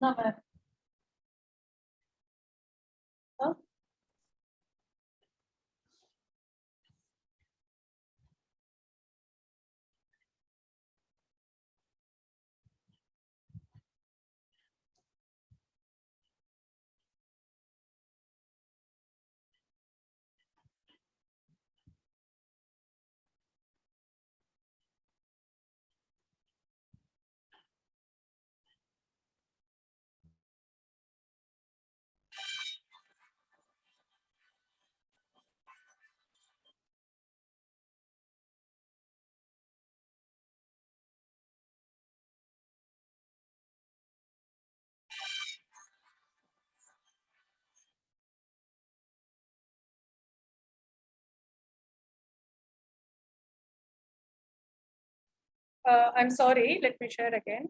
ना मैम। हाँ? I'm sorry, let me share again.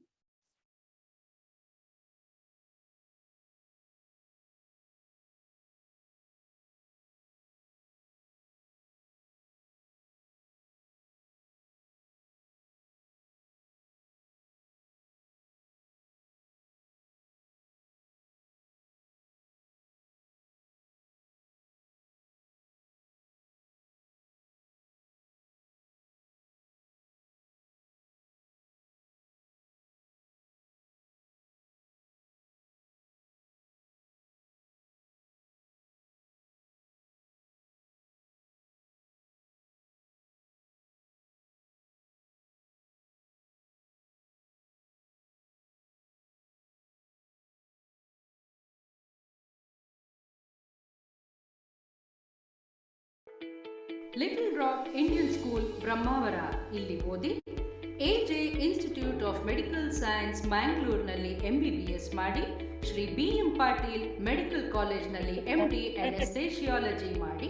Little rock Indian school Brahmavar ಇಲ್ಲಿ ಓದಿ AJ institute of medical science ಮ್ಯಾಂಗ್ಳೂರ್ನಲ್ಲಿ MBBS ಮಾಡಿ ಶ್ರೀ BM ಪಾಟೀಲ್ ಮೆಡಿಕಲ್ ಕಾಲೇಜ್ನಲ್ಲಿ MD ಅನೆಸ್ಥೇಷಿಯಾಲಜಿ ಮಾಡಿ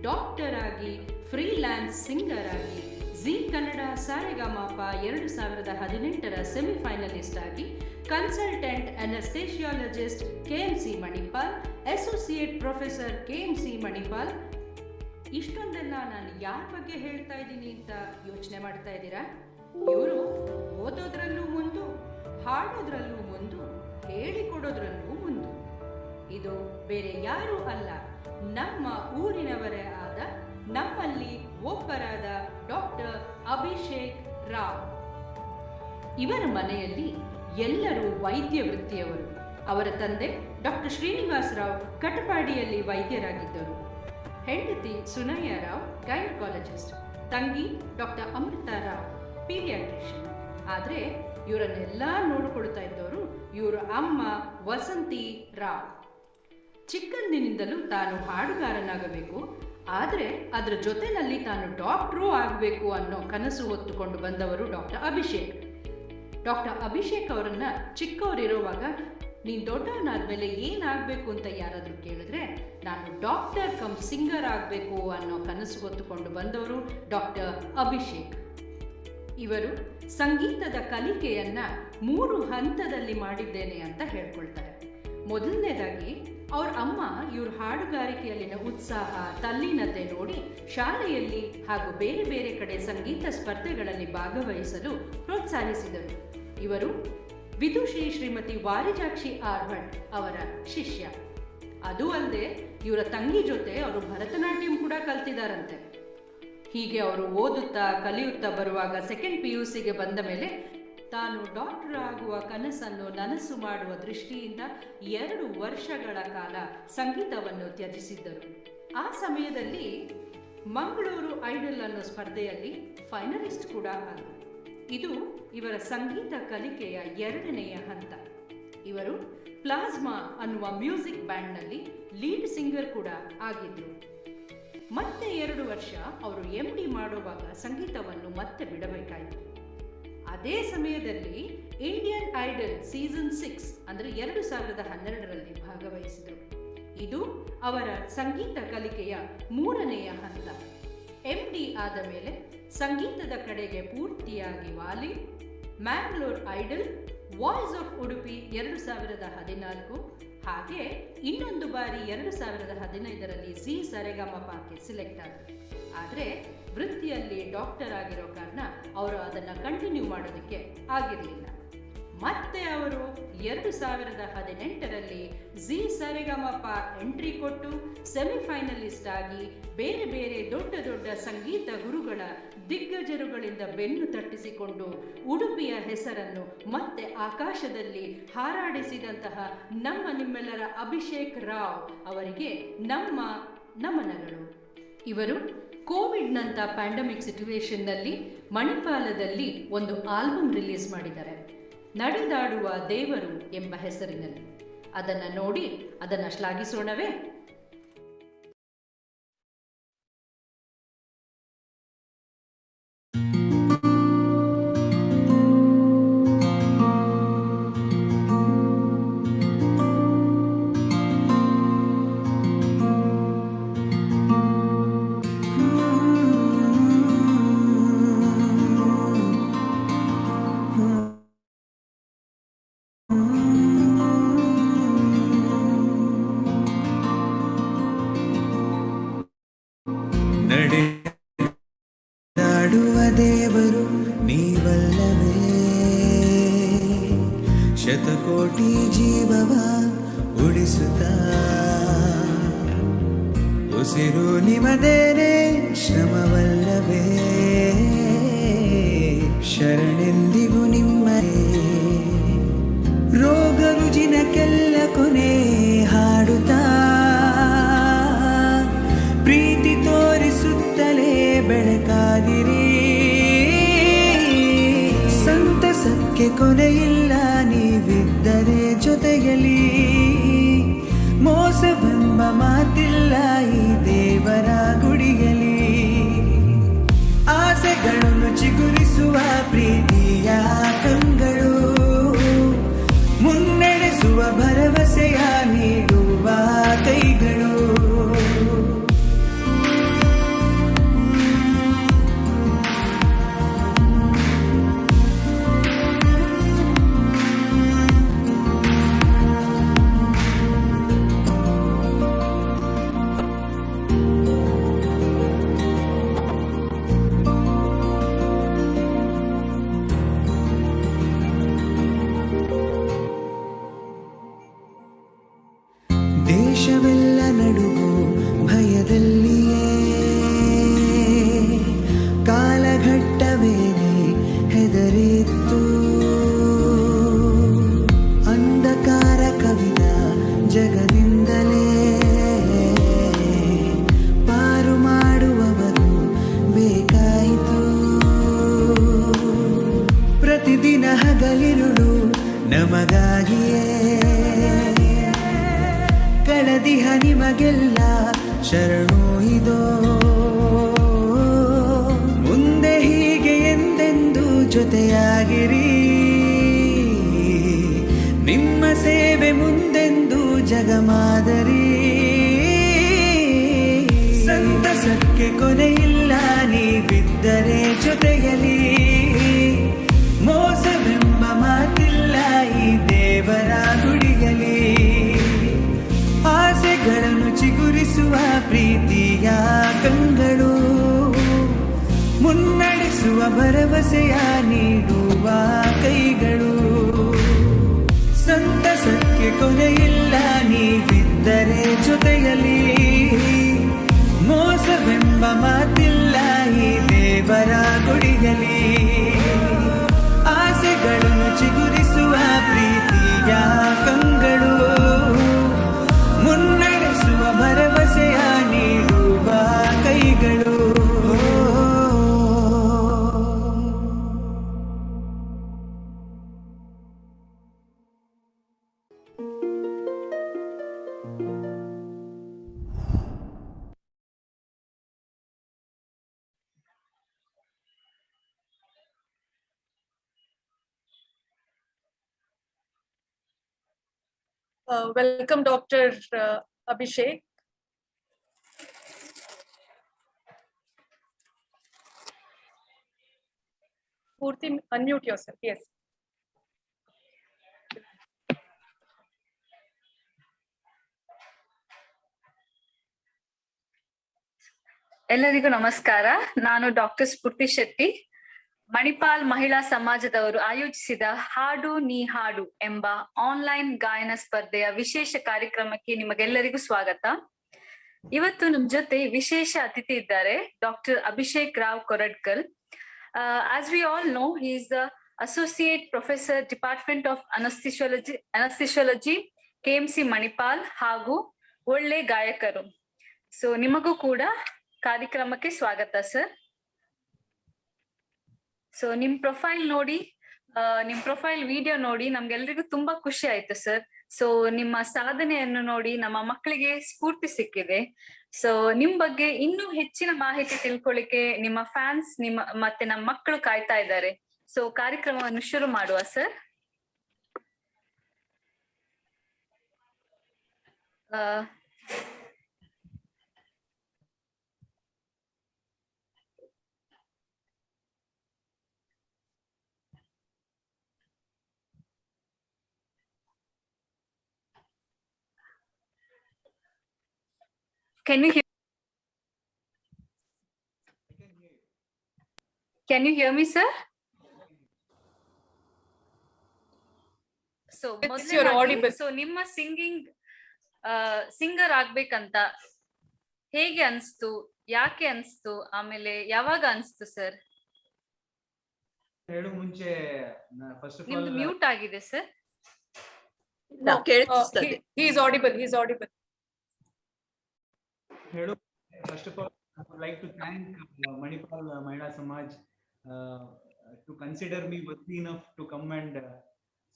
ಡಾಕ್ಟರ್ ಆಗಿ ಫ್ರೀಲ್ಯಾನ್ಸ್ ಸಿಂಗರ್ ಆಗಿ ಜಿ ಕನ್ನಡ ಸಾರೆಗಾಮಾಪ 2018ರ ಸೆಮಿಫೈನಲಿಸ್ಟ್ ಆಗಿ consultant anaesthesiologist KMC Manipal associate professor KMC Manipal. ಇಷ್ಟೊಂದೆಲ್ಲ ನಾನು ಯಾರ ಬಗ್ಗೆ ಹೇಳ್ತಾ ಇದ್ದೀನಿ ಅಂತ ಯೋಚನೆ ಮಾಡ್ತಾ ಇದ್ದೀರಾ? ಇವರು ಓದೋದ್ರಲ್ಲೂ ಮುಂದು, ಹಾಡೋದ್ರಲ್ಲೂ ಮುಂದು, ಹೇಳಿಕೊಡೋದ್ರಲ್ಲೂ ಮುಂದು. ಇದು ಬೇರೆ ಯಾರೂ ಅಲ್ಲ, ನಮ್ಮ ಊರಿನವರೇ ಆದ, ನಮ್ಮಲ್ಲಿ ಒಬ್ಬರಾದ ಡಾಕ್ಟರ್ ಅಭಿಷೇಕ್ ರಾವ್. ಇವರ ಮನೆಯಲ್ಲಿ ಎಲ್ಲರೂ ವೈದ್ಯ ವೃತ್ತಿಯವರು. ಅವರ ತಂದೆ ಡಾಕ್ಟರ್ ಶ್ರೀನಿವಾಸ ರಾವ್ ಕಟಪಾಡಿಯಲ್ಲಿ ವೈದ್ಯರಾಗಿದ್ದರು. ಹೆಂಡತಿ ಸುನಯ್ಯ ರಾವ್ ಗೈನಕಾಲಜಿಸ್ಟ್, ತಂಗಿ ಡಾಕ್ಟರ್ ಅಮೃತಾ ರಾವ್ ಪೀಡಿಯಾಟ್ರಿಷಿಯನ್. ಆದರೆ ಇವರನ್ನೆಲ್ಲ ನೋಡಿಕೊಳ್ತಾ ಇದ್ದವರು ಇವರ ಅಮ್ಮ ವಸಂತಿ ರಾವ್. ಚಿಕ್ಕಂದಿನಿಂದಲೂ ತಾನು ಹಾಡುಗಾರನಾಗಬೇಕು, ಆದರೆ ಅದರ ಜೊತೆಯಲ್ಲಿ ತಾನು ಡಾಕ್ಟ್ರೂ ಆಗಬೇಕು ಅನ್ನೋ ಕನಸು ಹೊತ್ತುಕೊಂಡು ಬಂದವರು ಡಾಕ್ಟರ್ ಅಭಿಷೇಕ್. ಡಾಕ್ಟರ್ ಅಭಿಷೇಕ್ ಅವರನ್ನು ಚಿಕ್ಕವರಿರುವಾಗ ನೀನು ದೊಡ್ಡವನಾದ್ಮೇಲೆ ಏನಾಗಬೇಕು ಅಂತ ಯಾರಾದರೂ ಕೇಳಿದ್ರೆ ನಾನು ಡಾಕ್ಟರ್ ಕಮ್ ಸಿಂಗರ್ ಆಗಬೇಕು ಅನ್ನೋ ಕನಸು ಹೊತ್ತುಕೊಂಡು ಬಂದವರು ಡಾಕ್ಟರ್ ಅಭಿಷೇಕ್. ಇವರು ಸಂಗೀತದ ಕಲಿಕೆಯನ್ನು 3 ಹಂತದಲ್ಲಿ ಮಾಡಿದ್ದೇನೆ ಅಂತ ಹೇಳ್ಕೊಳ್ತಾರೆ. ಮೊದಲನೇದಾಗಿ ಅವ್ರ ಅಮ್ಮ ಇವ್ರ ಹಾಡುಗಾರಿಕೆಯಲ್ಲಿನ ಉತ್ಸಾಹ, ತಲ್ಲೀನತೆ ನೋಡಿ ಶಾಲೆಯಲ್ಲಿ ಹಾಗೂ ಬೇರೆ ಬೇರೆ ಕಡೆ ಸಂಗೀತ ಸ್ಪರ್ಧೆಗಳಲ್ಲಿ ಭಾಗವಹಿಸಲು ಪ್ರೋತ್ಸಾಹಿಸಿದರು. ಇವರು ವಿದುಷಿ ಶ್ರೀಮತಿ ವಾರಿಜಾಕ್ಷಿ ಆರ್ ಭಟ್ ಅವರ ಶಿಷ್ಯ. ಅದು ಅಲ್ಲದೆ ಇವರ ತಂಗಿ ಜೊತೆ ಅವರು ಭರತನಾಟ್ಯಂ ಕೂಡ ಕಲ್ತಿದ್ದಾರಂತೆ. ಹೀಗೆ ಅವರು ಓದುತ್ತಾ ಕಲಿಯುತ್ತಾ ಬರುವಾಗ 2nd PUCಗೆ ಬಂದ ಮೇಲೆ ತಾನು ಡಾಕ್ಟರ್ ಆಗುವ ಕನಸನ್ನು ನನಸು ಮಾಡುವ ದೃಷ್ಟಿಯಿಂದ 2 ವರ್ಷಗಳ ಕಾಲ ಸಂಗೀತವನ್ನು ತ್ಯಜಿಸಿದ್ದರು. ಆ ಸಮಯದಲ್ಲಿ ಮಂಗಳೂರು ಐಡಲ್ ಅನ್ನೋ ಸ್ಪರ್ಧೆಯಲ್ಲಿ ಫೈನಲಿಸ್ಟ್ ಕೂಡ ಆದರು. ಇದು ಇವರ ಸಂಗೀತ ಕಲಿಕೆಯ 2ನೆಯ ಹಂತ. ಇವರು ಪ್ಲಾಸ್ಮಾ ಅನ್ನುವ ಮ್ಯೂಸಿಕ್ ಬ್ಯಾಂಡ್ನಲ್ಲಿ ಲೀಡ್ ಸಿಂಗರ್ ಕೂಡ ಆಗಿದ್ರು. ಮತ್ತೆ 2 ವರ್ಷ ಅವರು MD ಮಾಡುವಾಗ ಸಂಗೀತವನ್ನು ಮತ್ತೆ ಬಿಡಬೇಕಾಯಿತು. ಅದೇ ಸಮಯದಲ್ಲಿ ಇಂಡಿಯನ್ ಐಡಲ್ ಸೀಸನ್ 6 ಅಂದರೆ 2012ರಲ್ಲಿ ಭಾಗವಹಿಸಿದರು. ಇದು ಅವರ ಸಂಗೀತ ಕಲಿಕೆಯ 3ನೆಯ ಹಂತ. MD ಆದ ಮೇಲೆ ಸಂಗೀತದ ಕಡೆಗೆ ಪೂರ್ತಿಯಾಗಿ ವಾಲಿ, Mangalore idol, voice of Udupi 2014, ಹಾಗೆ ಇನ್ನೊಂದು ಬಾರಿ 2015ರಲ್ಲಿ ಜಿ ಸರೆಗಮಪಕ್ಕೆ ಸಿಲೆಕ್ಟ್ ಆದರು. ಆದರೆ ವೃತ್ತಿಯಲ್ಲಿ ಡಾಕ್ಟರ್ ಆಗಿರೋ ಕಾರಣ ಅವರು ಅದನ್ನು ಕಂಟಿನ್ಯೂ ಮಾಡೋದಕ್ಕೆ ಆಗಿರಲಿಲ್ಲ. ಮತ್ತೆ ಅವರು 2018ರಲ್ಲಿ ಜಿ ಸರಿಗಮಪ ಎಂಟ್ರಿ ಕೊಟ್ಟು ಸೆಮಿಫೈನಲಿಸ್ಟ್ ಆಗಿ ಬೇರೆ ಬೇರೆ ದೊಡ್ಡ ದೊಡ್ಡ ಸಂಗೀತ ಗುರುಗಳ ದಿಗ್ಗಜರುಗಳಿಂದ ಬೆನ್ನು ತಟ್ಟಿಸಿಕೊಂಡು ಉಡುಪಿಯ ಹೆಸರನ್ನು ಮತ್ತೆ ಆಕಾಶದಲ್ಲಿ ಹಾರಾಡಿಸಿದಂತಹ ನಿಮ್ಮೆಲ್ಲರ ಅಭಿಷೇಕ್ ರಾವ್ ಅವರಿಗೆ ನಮ್ಮ ನಮನಗಳು. ಇವರು ಕೋವಿಡ್ನಂಥ ಪ್ಯಾಂಡಮಿಕ್ ಸಿಚುವೇಶನ್ನಲ್ಲಿ ಮಣಿಪಾಲದಲ್ಲಿ ಒಂದು ಆಲ್ಬಮ್ ರಿಲೀಸ್ ಮಾಡಿದ್ದಾರೆ, ನಡೆದಾಡುವ ದೇವರು ಎಂಬ ಹೆಸರಿನಲ್ಲಿ. ಅದನ್ನು ನೋಡಿ ಅದನ್ನು ಶ್ಲಾಘಿಸೋಣವೇ? ನಡೆದಾಡುವ ದೇವರು ನೀವಲ್ಲವೇ, ಶತಕೋಟಿ ಜೀವವ ಉಳಿಸುತ್ತಾ ಉಸಿರು ನಿಮದೇನೆ ಶ್ರಮವಲ್ಲವೇ, ಶರಣೆಂದಿಗೂ ನಿಮ್ಮದೇ. ರೋಗ ರುಜಿನಕ್ಕೆಲ್ಲ ಕೊನೆ ಹಾಡುತ್ತಾ ಪ್ರೀತಿ ತೋರಿಸುತ್ತಲೇ ಬೆಳಕಾಗಿರಿ. ಸಂತಸಕ್ಕೆ ಕೊನೆಯಿಲ್ಲ ನೀವಿದ್ದರೆ ಜೊತೆಯಲಿ, ಮೋಸವೆಂಬ ಮಾತಿಲ್ಲ ಈ ದೇವರ ಗುಡಿಯಲಿ. ಆಸೆಗಳನ್ನು ಚಿಗುರಿಸುವ ಪ್ರೀತಿಯ ಕಂಗಳು, ಮುನ್ನಡೆಸುವ ಭರವಸೆಯ ನೀಡುವ ಕೈಗಳು. ದೇಶವೆಲ್ಲ ನಡುಗು ಭಯದಲ್ಲಿಯೇ, ಕಾಲಘಟ್ಟವೇನೆ ಹೆದರಿತ್ತು. ಅಂಧಕಾರ ಕವಿದ ಜಗದಿಂದಲೇ ಪಾರು ಮಾಡುವವರು ಬೇಕಾಯಿತು. ಪ್ರತಿದಿನ ಹಗಲಿರುಳು ನಮಗಾಗಿಯೇ ಕಳದಿಹ ನಿಮಗೆಲ್ಲ ಶರಣು ಇದೋ. ಮುಂದೆ ಹೀಗೆ ಎಂದೆಂದು ಜೊತೆಯಾಗಿರಿ, ನಿಮ್ಮ ಸೇವೆ ಮುಂದೆಂದು ಜಗಮಾದರಿ. ಸಂತಸಕ್ಕೆ ಕೊನೆಯಿಲ್ಲ ನೀವಿದ್ದರೆ ಜೊತೆಯಲಿ, ಮೋಸವೆಂಬ ಮಾತಿಲ್ಲ ಈ ದೇವರ ಗುಡಿಯಲಿ. ಆಸೆಗಳನ್ನು ಚಿಗುರಿಸುವ ಪ್ರೀತಿಯ ಕಂಗಳು, ಮುನ್ನಡೆಸುವ ಭರವಸೆಯ ನೀಡುವ ಕೈಗಳು. ಸಂತಸಕ್ಕೆ ಕೊನೆಯಿಲ್ಲ ನೀವಿದ್ದರೆ ಜೊತೆಯಲಿ, ಮೋಸವೆಂಬ ಮಾತಿಲ್ಲ ಈ ದೇವರ ಗುಡಿಯಲಿ. ಆಸೆಗಳನ್ನು ಚಿಗುರಿಸುವ ಪ್ರೀತಿಯ ಕಂಗಳು, ಮುನ್ನಡೆಸುವ ಭರವಸೆಯ ನೀಡುವ ಕೈಗಳು. Welcome, Dr. Abhishek. Purti, unmute yourself. Yes. ಎಲ್ಲರಿಗೂ ನಮಸ್ಕಾರ. ನಾನು ಡಾಕ್ಟರ್ ಸ್ಫೂರ್ತಿ ಶೆಟ್ಟಿ, ಮಣಿಪಾಲ್ ಮಹಿಳಾ ಸಮಾಜದವರು ಆಯೋಜಿಸಿದ ಹಾಡು ನೀ ಹಾಡು ಎಂಬ ಆನ್ಲೈನ್ ಗಾಯನ ಸ್ಪರ್ಧೆಯ ವಿಶೇಷ ಕಾರ್ಯಕ್ರಮಕ್ಕೆ ನಿಮಗೆಲ್ಲರಿಗೂ ಸ್ವಾಗತ. ಇವತ್ತು ನಮ್ ಜೊತೆ ವಿಶೇಷ ಅತಿಥಿ ಇದ್ದಾರೆ doctor Abhishek Rao Koradkal. As we all know, he is the associate professor department of anaesthesiology KMC Manipal ಹಾಗೂ ಒಳ್ಳೆ ಗಾಯಕರು. ಸೊ ನಿಮಗೂ ಕೂಡ ಕಾರ್ಯಕ್ರಮಕ್ಕೆ ಸ್ವಾಗತ ಸರ್. ಸೊ ನಿಮ್ ಪ್ರೊಫೈಲ್ ವಿಡಿಯೋ ನೋಡಿ ನಮ್ಗೆಲ್ರಿಗೂ ತುಂಬಾ ಖುಷಿ ಆಯ್ತು ಸರ್. ಸೊ ನಿಮ್ಮ ಸಾಧನೆಯನ್ನು ನೋಡಿ ನಮ್ಮ ಮಕ್ಕಳಿಗೆ ಸ್ಫೂರ್ತಿ ಸಿಕ್ಕಿದೆ. ಸೊ ನಿಮ್ ಬಗ್ಗೆ ಇನ್ನೂ ಹೆಚ್ಚಿನ ಮಾಹಿತಿ ತಿಳ್ಕೊಳ್ಳಿಕ್ಕೆ ನಿಮ್ಮ ಫ್ಯಾನ್ಸ್ ಮತ್ತೆ ನಮ್ಮ ಮಕ್ಕಳು ಕಾಯ್ತಾ ಇದ್ದಾರೆ. ಸೊ ಕಾರ್ಯಕ್ರಮವನ್ನು ಶುರು ಮಾಡುವ sir. Can you hear me, sir? So, you're audible. So ನಿಮ್ಮ ಸಿಂಗರ್ ಆಗ್ಬೇಕಂತ ಹೇಗೆ ಅನ್ಸ್ತು, ಯಾಕೆ ಅನ್ಸ್ತು, ಆಮೇಲೆ ಯಾವಾಗ ಅನ್ಸ್ತು ಸರ್? ಹೇಳು ಮುಂಚೆ ಫಸ್ಟ್ ಆಫ್ ನಿಮ್ದು ಆಲ್ ಮ್ಯೂಟ್ ಆಗಿದೆ ಸರ್. He is audible. ಹೇಳು first of all I would like to thank Manipal Mahila Samaj to consider me worthy enough to come and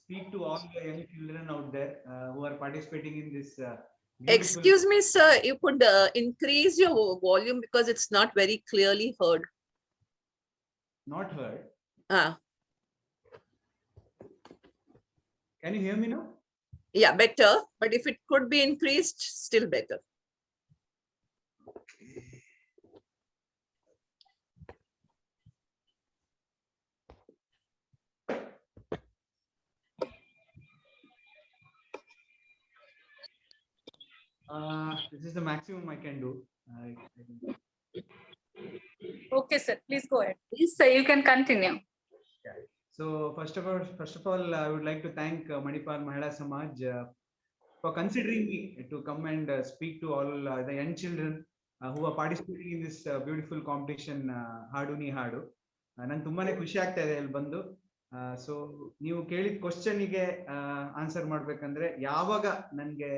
speak to all the young children out there who are participating in this Excuse me, sir, you could increase your volume because it's not very clearly heard. not heard. Ah, Can you hear me now? yeah, better, but if it could be increased, still better. This is the maximum I can do. Okay, sir. Please go ahead. Yes, sir, you can continue. So first of all, I would like to thank Manipal Mahila Samaj for considering me to come and speak to all the young children who are participating in this beautiful competition Hadu Ni Hadu. ನಾನು ತುಂಬಾನೇ ಖುಷಿ ಆಗ್ತಾ ಇದೆ ಇಲ್ಲಿ ಬಂದು. So ನೀವು ಕೇಳಿದ ಕ್ವಶನ್ಗೆ ಆನ್ಸರ್ ಮಾಡ್ಬೇಕಂದ್ರೆ ಯಾವಾಗ ನನ್ಗೆ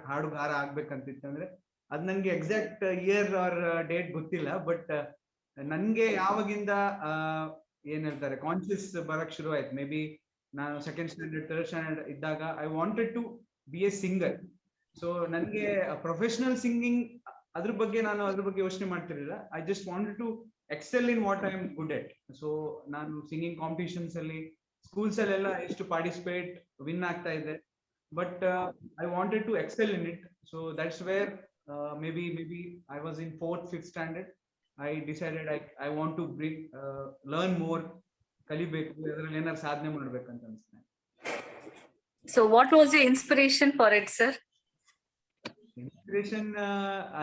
ಹಾಡುಗಾರ ಆಗ್ಬೇಕಂತಿತ್ತಂದ್ರೆ ಅದ್ ನನ್ಗೆ ಎಕ್ಸಾಕ್ಟ್ ಇಯರ್ ಆರ್ ಡೇಟ್ ಗೊತ್ತಿಲ್ಲ. ಬಟ್ ನನ್ಗೆ ಯಾವಾಗಿಂದ ಏನ್ ಹೇಳ್ತಾರೆ ಕಾನ್ಶಿಯಸ್ ಬರಕ್ ಶುರು ಆಯ್ತು, ಮೇ ಬಿ ನಾನು ಸೆಕೆಂಡ್ ಸ್ಟ್ಯಾಂಡರ್ಡ್ ಥರ್ಡ್ ಸ್ಟ್ಯಾಂಡರ್ಡ್ ಇದ್ದಾಗ I wanted to be a singer. So ನನ್ಗೆ ಪ್ರೊಫೆಷನಲ್ ಸಿಂಗಿಂಗ್ ಅದ್ರ ಬಗ್ಗೆ ಯೋಚನೆ ಮಾಡ್ತಿರ್ಲಿಲ್ಲ. I just wanted to excel in what I am good at. So ನಾನು ಸಿಂಗಿಂಗ್ ಕಾಂಪಿಟಿಷನ್ಸ್ ಅಲ್ಲಿ ಸ್ಕೂಲ್ಸ್ ಅಲ್ಲೆಲ್ಲ ಎಷ್ಟು ಪಾರ್ಟಿಸಿಪೇಟ್ ವಿನ್ ಆಗ್ತಾ ಇದೆ. But I wanted to excel in it. So that's where maybe I was in 4th, 5th standard. I decided I want to learn more, ಕಲಿಬೇಕು, ಅದರಲ್ಲಿ ಏನಾದ್ರು ಸಾಧನೆ ಮಾಡ್ಬೇಕಂತ ಅನ್ಸುತ್ತೆ. So what was your inspiration for it, sir? Inspiration,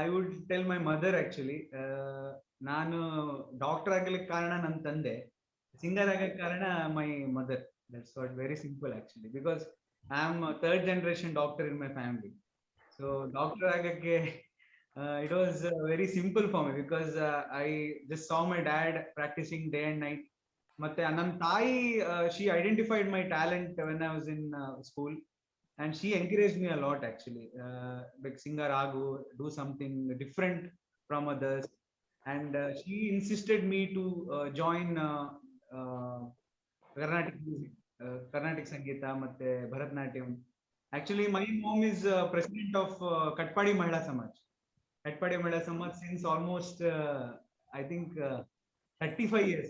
I would tell my mother actually. ನಾನು doctor ಆಗಲಿಕ್ಕೆ ಕಾರಣ ನನ್ನ ತಂದೆ, ಸಿಂಗರ್ ಆಗಕ್ಕೆ ಕಾರಣ my mother. That's what, very simple actually, because I am a third generation doctor in my family. So doctor agake it was very simple for me because I just saw my dad practicing day and night. Matte nan tai she identified my talent when I was in school, and she encouraged me a lot actually. Like singer agu, do something different from others, and she insisted me to join Carnatic music, Carnatic Sangeeta ಮತ್ತೆ Bharatnatyam. Actually, my mom is president of Katpadi Mahila Samaj. Katpadi Mahila Samaj since almost I think 35 years.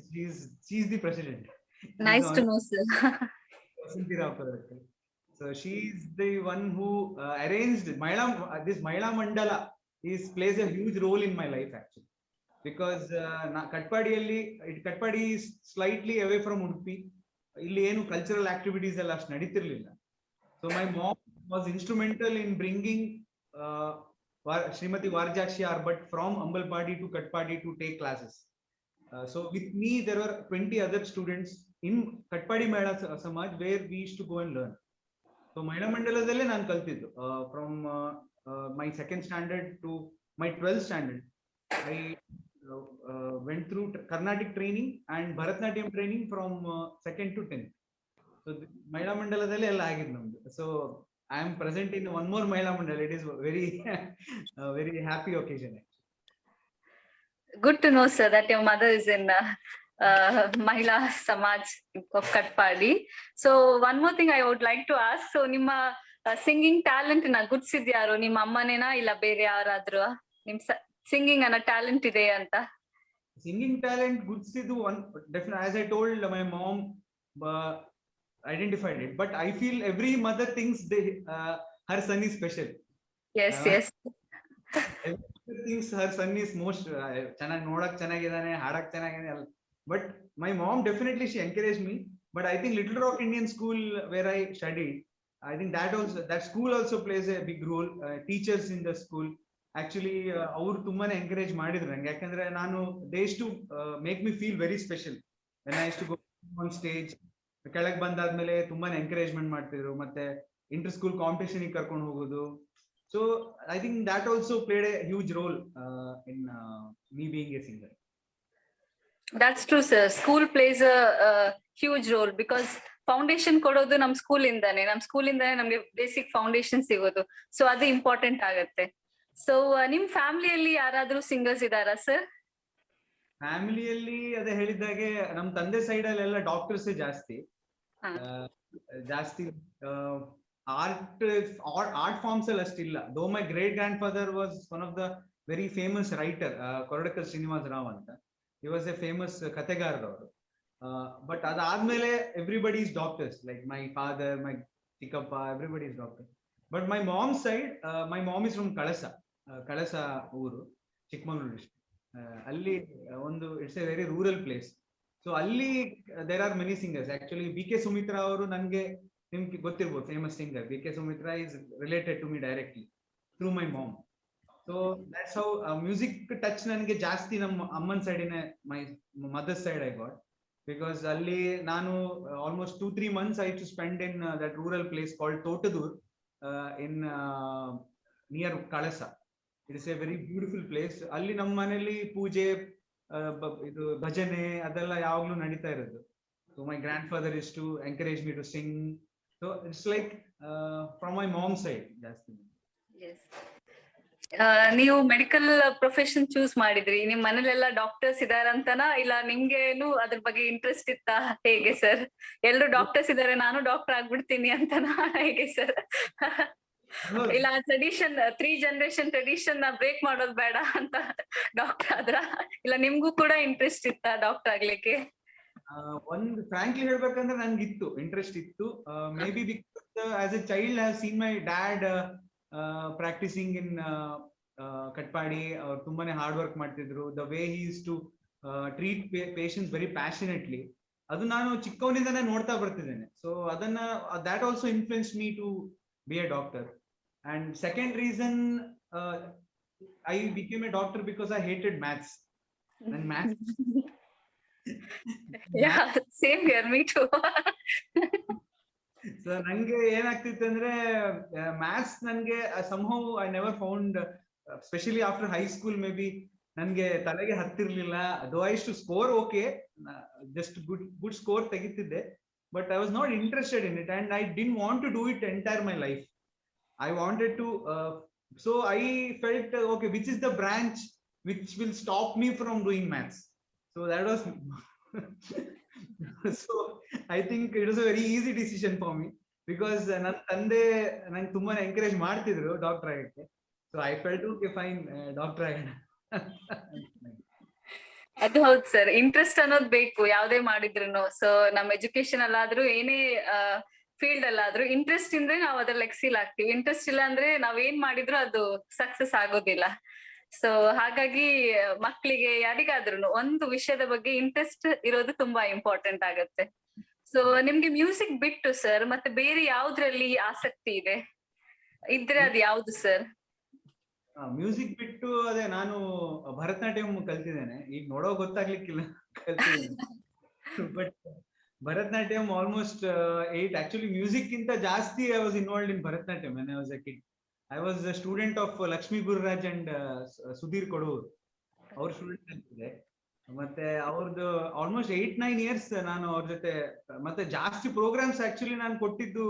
She's the president. Nice to know, sir. So she's the one who arranged this Mahila Mandala. Plays a huge role in my life actually, because Katpadi is slightly away from Udupi. ಇಲ್ಲಿ ಏನು cultural activities ಎಲ್ಲ ಅಷ್ಟು ನಡೀತಿರ್ಲಿಲ್ಲ. So my mom was instrumental in bringing Shrimati Varajakshi R Bhat from Ambalpadi to Katpadi to take classes. So with me, there were 20 other students in Katpadi Mahila Samaj where we used to go and learn. So Mahila Mandaladale ನಾನು ಕಲ್ತಿದ್ದು from my second standard to my 12th standard. I went through Carnatic training and Bharatnatyam training from 2nd to 10th. So Mahila Mandaladale ಎಲ್ಲ ಆಗಿದ್ದು ನಮ್ದು. So I am present in one more Mahila Mandal. It is very very happy occasion. Good to know, sir, that your mother is in Mahila Samaj of Katpadi. So one more thing I would like to ask. So ನಿಮ್ಮ singing talent ನ ಗುರ್ತಿಸಿದ್ಯಾರು? ನಿಮ್ಮ ಅಮ್ಮನೇನಾ ಇಲ್ಲ ಬೇರೆ ಯಾರಾದ್ರೂ? ನಿಮ್ singing ಅನ್ನೋ talent ಇದೆ ಅಂತ? Singing talent ಗುರ್ತಿಸಿದ್ದು one definitely, as I told, my mom identified it, but I feel every mother thinks her son is special. Yes, yes. Thinks her son is most ಚೆನ್ನಾಗಿ ನೋಡಕ್ ಚೆನ್ನಾಗಿದ್ದಾನೆ, ಹಾಡಕ್ ಚೆನ್ನಾಗಿದ್ದಾನೆ. But my mom definitely, she encouraged me. But I think Little Rock Indian School where I studied, I think that school also plays a big role. Teachers in the school actually ಅವರು ತುಂಬಾನೇ encourage ಮಾಡಿದ್ರು ನಂಗೆ. ಯಾಕಂದ್ರೆ ನಾನು they used to make me feel very special when I used to go on stage. ಕೆಳಗ್ ಬಂದಾದ್ಮೇಲೆ ತುಂಬಾನೇ encouragement ಮಾಡ್ತಿದ್ರು, ಮತ್ತೆ ಇಂಟರ್ ಸ್ಕೂಲ್ ಕಾಂಪಿಟೇಷನ್ ಕರ್ಕೊಂಡು ಹೋಗೋದು. So I think that also played a huge role in me being a singer. That's true, sir. School plays a huge role because foundation ಕೊಡೋದು ನಮ್ school ಇಂದಾನೆ ನಮ್ಗೆ ಬೇಸಿಕ್ ಫೌಂಡೇಶನ್ ಸಿಗೋದು. So ಅದು important ಆಗತ್ತೆ. So ನಿಮ್ ಫ್ಯಾಮಿಲಿಯಲ್ಲಿ ಯಾರಾದ್ರೂ ಸಿಂಗರ್ಸ್ ಇದಾರಾ ಸರ್? ಫ್ಯಾಮಿಲಿಯಲ್ಲಿ ಅದೇ ಹೇಳಿದಾಗೆ ನಮ್ ತಂದೆ ಸೈಡ್ ಅಲ್ಲೆಲ್ಲ ಡಾಕ್ಟರ್ಸ್ ಜಾಸ್ತಿ. ಆರ್ಟ್ ಫಾರ್ಮ್ಸ್ ಅಲ್ಲಿ ಅಷ್ಟಿಲ್ಲ. Though my great grandfather was one of the very famous writer, Koradkal Srinivasa Rao ಅಂತ. ಹಿ ವಾಸ್ ಎ ಫೇಮಸ್ ಕಥೆಗಾರರವರು. ಬಟ್ ಅದಾದ್ಮೇಲೆ everybody is doctors, like my father, my ಚಿಕ್ಕಪ್ಪ, everybody is doctor. But my mom side, my mom is from Kalasa ಊರು, Chikkamagaluru district. ಅಲ್ಲಿ ಒಂದು it's a very rural place. So ಅಲ್ಲಿ there are many singers. Actually BK Sumitra ಅವರು ನನ್ಗೆ ನಿಮ್ಗೆ ಗೊತ್ತಿರ್ಬೋದು, famous singer. BK Sumitra is related to me directly through my mom. So that's how music touch ನನಗೆ ಜಾಸ್ತಿ ನಮ್ಮ ಅಮ್ಮನ ಸೈಡಿನ, my mother side I got. Because ಅಲ್ಲಿ ನಾನು almost 2-3 months I to spend in that rural place called Thotadur in near Kalasa. It is a very beautiful place. ಅಲ್ಲಿ ನಮ್ಮ ಮನೆಯಲ್ಲಿ ಪೂಜೆ, ಇದು ಭಜನೆ ಅದೆಲ್ಲ ಯಾವಾಗ್ಲೂ ನಡೀತಾ ಇರೋದು. So my grandfather use to encourage me to sing. So it's like from my mom side ಜಾಸ್ತಿ. ನೀವು ಮೆಡಿಕಲ್ ಪ್ರೊಫೆಷನ್ ಚೂಸ್ ಮಾಡಿದ್ರಿ, ನಿಮ್ ಮನೇಲೆಲ್ಲ ಡಾಕ್ಟರ್ಸ್ ಇದಾರಂತನಾ ಇಲ್ಲ ನಿಮ್ಗೇನು ಅದ್ರ ಬಗ್ಗೆ ಇಂಟ್ರೆಸ್ಟ್ ಇತ್ತಾ? ಹೇಗೆ ಸರ್? ಎಲ್ರು ಡಾಕ್ಟರ್ಸ್ ಇದಾರೆ, ನಾನು ಡಾಕ್ಟರ್ ಆಗ್ಬಿಡ್ತೀನಿ ಅಂತನಾ ಹೇಗೆ ಸರ್? ಇಲ್ಲ ಟ್ರೆಡಿಷನ್ 3 ಜನರೇಷನ್ ಟ್ರೆಡಿಷನ್ ಬ್ರೇಕ್ ಮಾಡೋದು ಬೇಡ ಅಂತ ಡಾಕ್ಟರ್ ಆದ್ರ? ಇಲ್ಲ ನಿಮ್ಗೂ ಕೂಡ ಇಂಟ್ರೆಸ್ಟ್ ಇತ್ತಾ ಡಾಕ್ಟರ್ ಆಗ್ಲಿಕ್ಕೆ? ಒಂದು ಫ್ರಾಂಕ್ಲಿ ಹೇಳ್ಬೇಕಂದ್ರೆ ನನ್ಗಿತ್ತು, ಇಂಟ್ರೆಸ್ಟ್ ಇತ್ತು. Maybe because as a child I have seen my dad practicing in Katpadi. ಅವ್ರು ತುಂಬಾನೇ ಹಾರ್ಡ್ ವರ್ಕ್ ಮಾಡ್ತಿದ್ರು. The way he used to treat patients very passionately, ಅದು ನಾನು ಚಿಕ್ಕವನಿಂದಾನೇ ನೋಡ್ತಾ ಬರ್ತಿದ್ದೇನೆ. ಸೊ ಅದನ್ನ that also influence me to be a doctor. And second reason, I became a doctor because I hated maths. And maths Yeah, same here, me too. So ನಂಗೆ ಏನಾಗ್ತಿತ್ತು ಅಂದ್ರೆ maths ನನ್ಗೆ somehow I never found, especially after high school maybe, ನನ್ಗೆ ತಲೆಗೆ ಹತ್ತಿರ್ಲಿಲ್ಲ. though I used to score okay, just good score ತೆಗಿತಿದ್ದೆ, but I was not interested in it and I didn't want to do it entire my life. I wanted to so I felt okay, which is the branch which will stop me from doing maths? So that was so I think it was a very easy decision for me because ನನ್ನ ತಂದೆ ನಂಗೆ ತುಂಬಾ encourage ಮಾಡ್ತಿದ್ರು doctor ಆಗಕ್ಕೆ. So I felt okay, fine, doctor ಆಗೋಣ. ಅದು ಹೌದು sir, interest ಅನ್ನೋದು ಬೇಕು ಯಾವ್ದೇ ಮಾಡಿದ್ರು. ಸೊ ನಮ್ ಎಜುಕೇಶನ್ ಅಲ್ಲಾದ್ರೂ ಏನೇ ಫೀಲ್ಡ್ ಅಲ್ಲಾದ್ರೂ ಇಂಟ್ರೆಸ್ಟ್ ಇಂದ್ರೆ ನಾವು ಅದ್ರಲ್ಲಿ ಎಕ್ಸಿಲ್ ಆಗ್ತೀವಿ. ಇಂಟ್ರೆಸ್ಟ್ ಇಲ್ಲ ಅಂದ್ರೆ ನಾವ್ ಏನ್ ಮಾಡಿದ್ರು ಅದು ಸಕ್ಸಸ್ ಆಗೋದಿಲ್ಲ. ಸೊ ಹಾಗಾಗಿ ಮಕ್ಳಿಗೆ ಯಾರಿಗಾದ್ರೂ ಒಂದು ವಿಷಯದ ಬಗ್ಗೆ ಇಂಟ್ರೆಸ್ಟ್ ಇರೋದು ತುಂಬಾ ಇಂಪಾರ್ಟೆಂಟ್ ಆಗತ್ತೆ. ಸೊ ನಿಮ್ಗೆ ಮ್ಯೂಸಿಕ್ ಬಿಟ್ಟು ಸರ್ ಮತ್ತೆ ಬೇರೆ ಯಾವ್ದ್ರಲ್ಲಿ ಆಸಕ್ತಿ ಇದೆ ಇದ್ರೆ ಅದು ಯಾವ್ದು ಸರ್? ಮ್ಯೂಸಿಕ್ ಬಿಟ್ಟು ಅದೇ ನಾನು ಭರತನಾಟ್ಯಂ ಕಲ್ತಿದ್ದೇನೆ. ಈಗ ನೋಡೋ ಗೊತ್ತಾಗ್ಲಿಕ್ಕಿಲ್ಲ ಕಲ್ತಿದ್ದೇನೆ. But Bharatanatyam almost 8 actually music ಗಿಂತ ಜಾಸ್ತಿ I was involved in Bharatanatyam when I was a kid. I was a student of Lakshmi Gururaj and Sudhir Kodur. ಅವ್ರ ಸ್ಟೂಡೆಂಟ್ ಅಂತಿದೆ. ಮತ್ತೆ ಅವ್ರದ್ದು ಆಲ್ಮೋಸ್ಟ್ 8-9 years ನಾನು ಅವ್ರ ಜೊತೆ, ಮತ್ತೆ ಜಾಸ್ತಿ ಪ್ರೋಗ್ರಾಮ್ಸ್ ಆಕ್ಚುಲಿ ನಾನು ಕೊಟ್ಟಿದ್ದು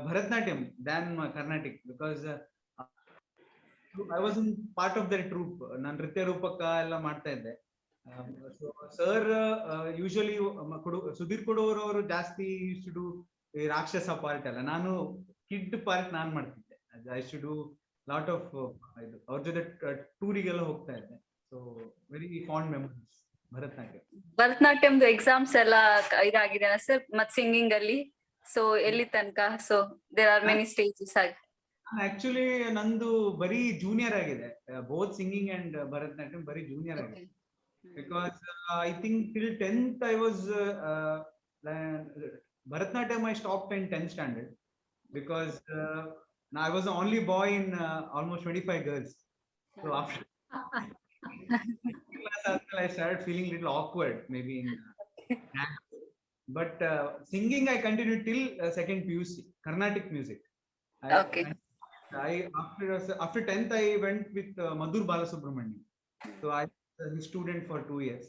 Bharatanatyam than Carnatic, because I was in part of that troupe. ನಾನು ನೃತ್ಯ ರೂಪಕ ಎಲ್ಲ ಮಾಡ್ತಾ ಇದ್ದೆ. ಸರ್ ಯೂಶಲಿ ಸುಧೀರ್ ಕೊಡೋರ್ ಅವರು ಜಾಸ್ತಿ ಯೂಸ್ ಟು ಡು ರಾಕ್ಷಸ ಪಾರ್ಟ್ ಎಲ್ಲ, ನಾನು ಕಿಡ್ ಪಾರ್ಟ್ ನಾನ್ ಮಾಡ್ತಿದ್ದೆ. ಐ ಶು ಡು ಲಾಟ್ ಆಫ್ ಇದು ಅವ್ರ ಜೊತೆ ಟೂರಿಗೆಲ್ಲ ಹೋಗ್ತಾ ಇದ್ದೆ. So very fond memories Bharatanatyam. ಭರತನಾಟ್ಯಂದು ಎಕ್ಸಾಮ್ಸ್ ಎಲ್ಲ ಇದಾಗಿದೆನಾ ಸರ್? ಮತ್ ಸಿಂಗಿಂಗ್ ಅಲ್ಲಿ ಸೊ ಎಲ್ಲಿ ತನಕ? So there are many stages ಆಗಿ. ಆಕ್ಚುಲಿ ನಂದು ಬರೀ ಜೂನಿಯರ್ ಆಗಿದೆ, ಬೋತ್ ಸಿಂಗಿಂಗ್ ಅಂಡ್ ಭರತನಾಟ್ಯಂ ಬರೀ ಜೂನಿಯರ್ ಆಗಿದೆ. Because I think till 10th I was Bharatanatyam I stopped in 10th standard because I was the only boy in almost 25 girls. So after class I started feeling little awkward maybe in but singing I continued till second PUC Carnatic music. Okay. After 10th I went with Madhur Balasubramanian. So I his student for 2 years.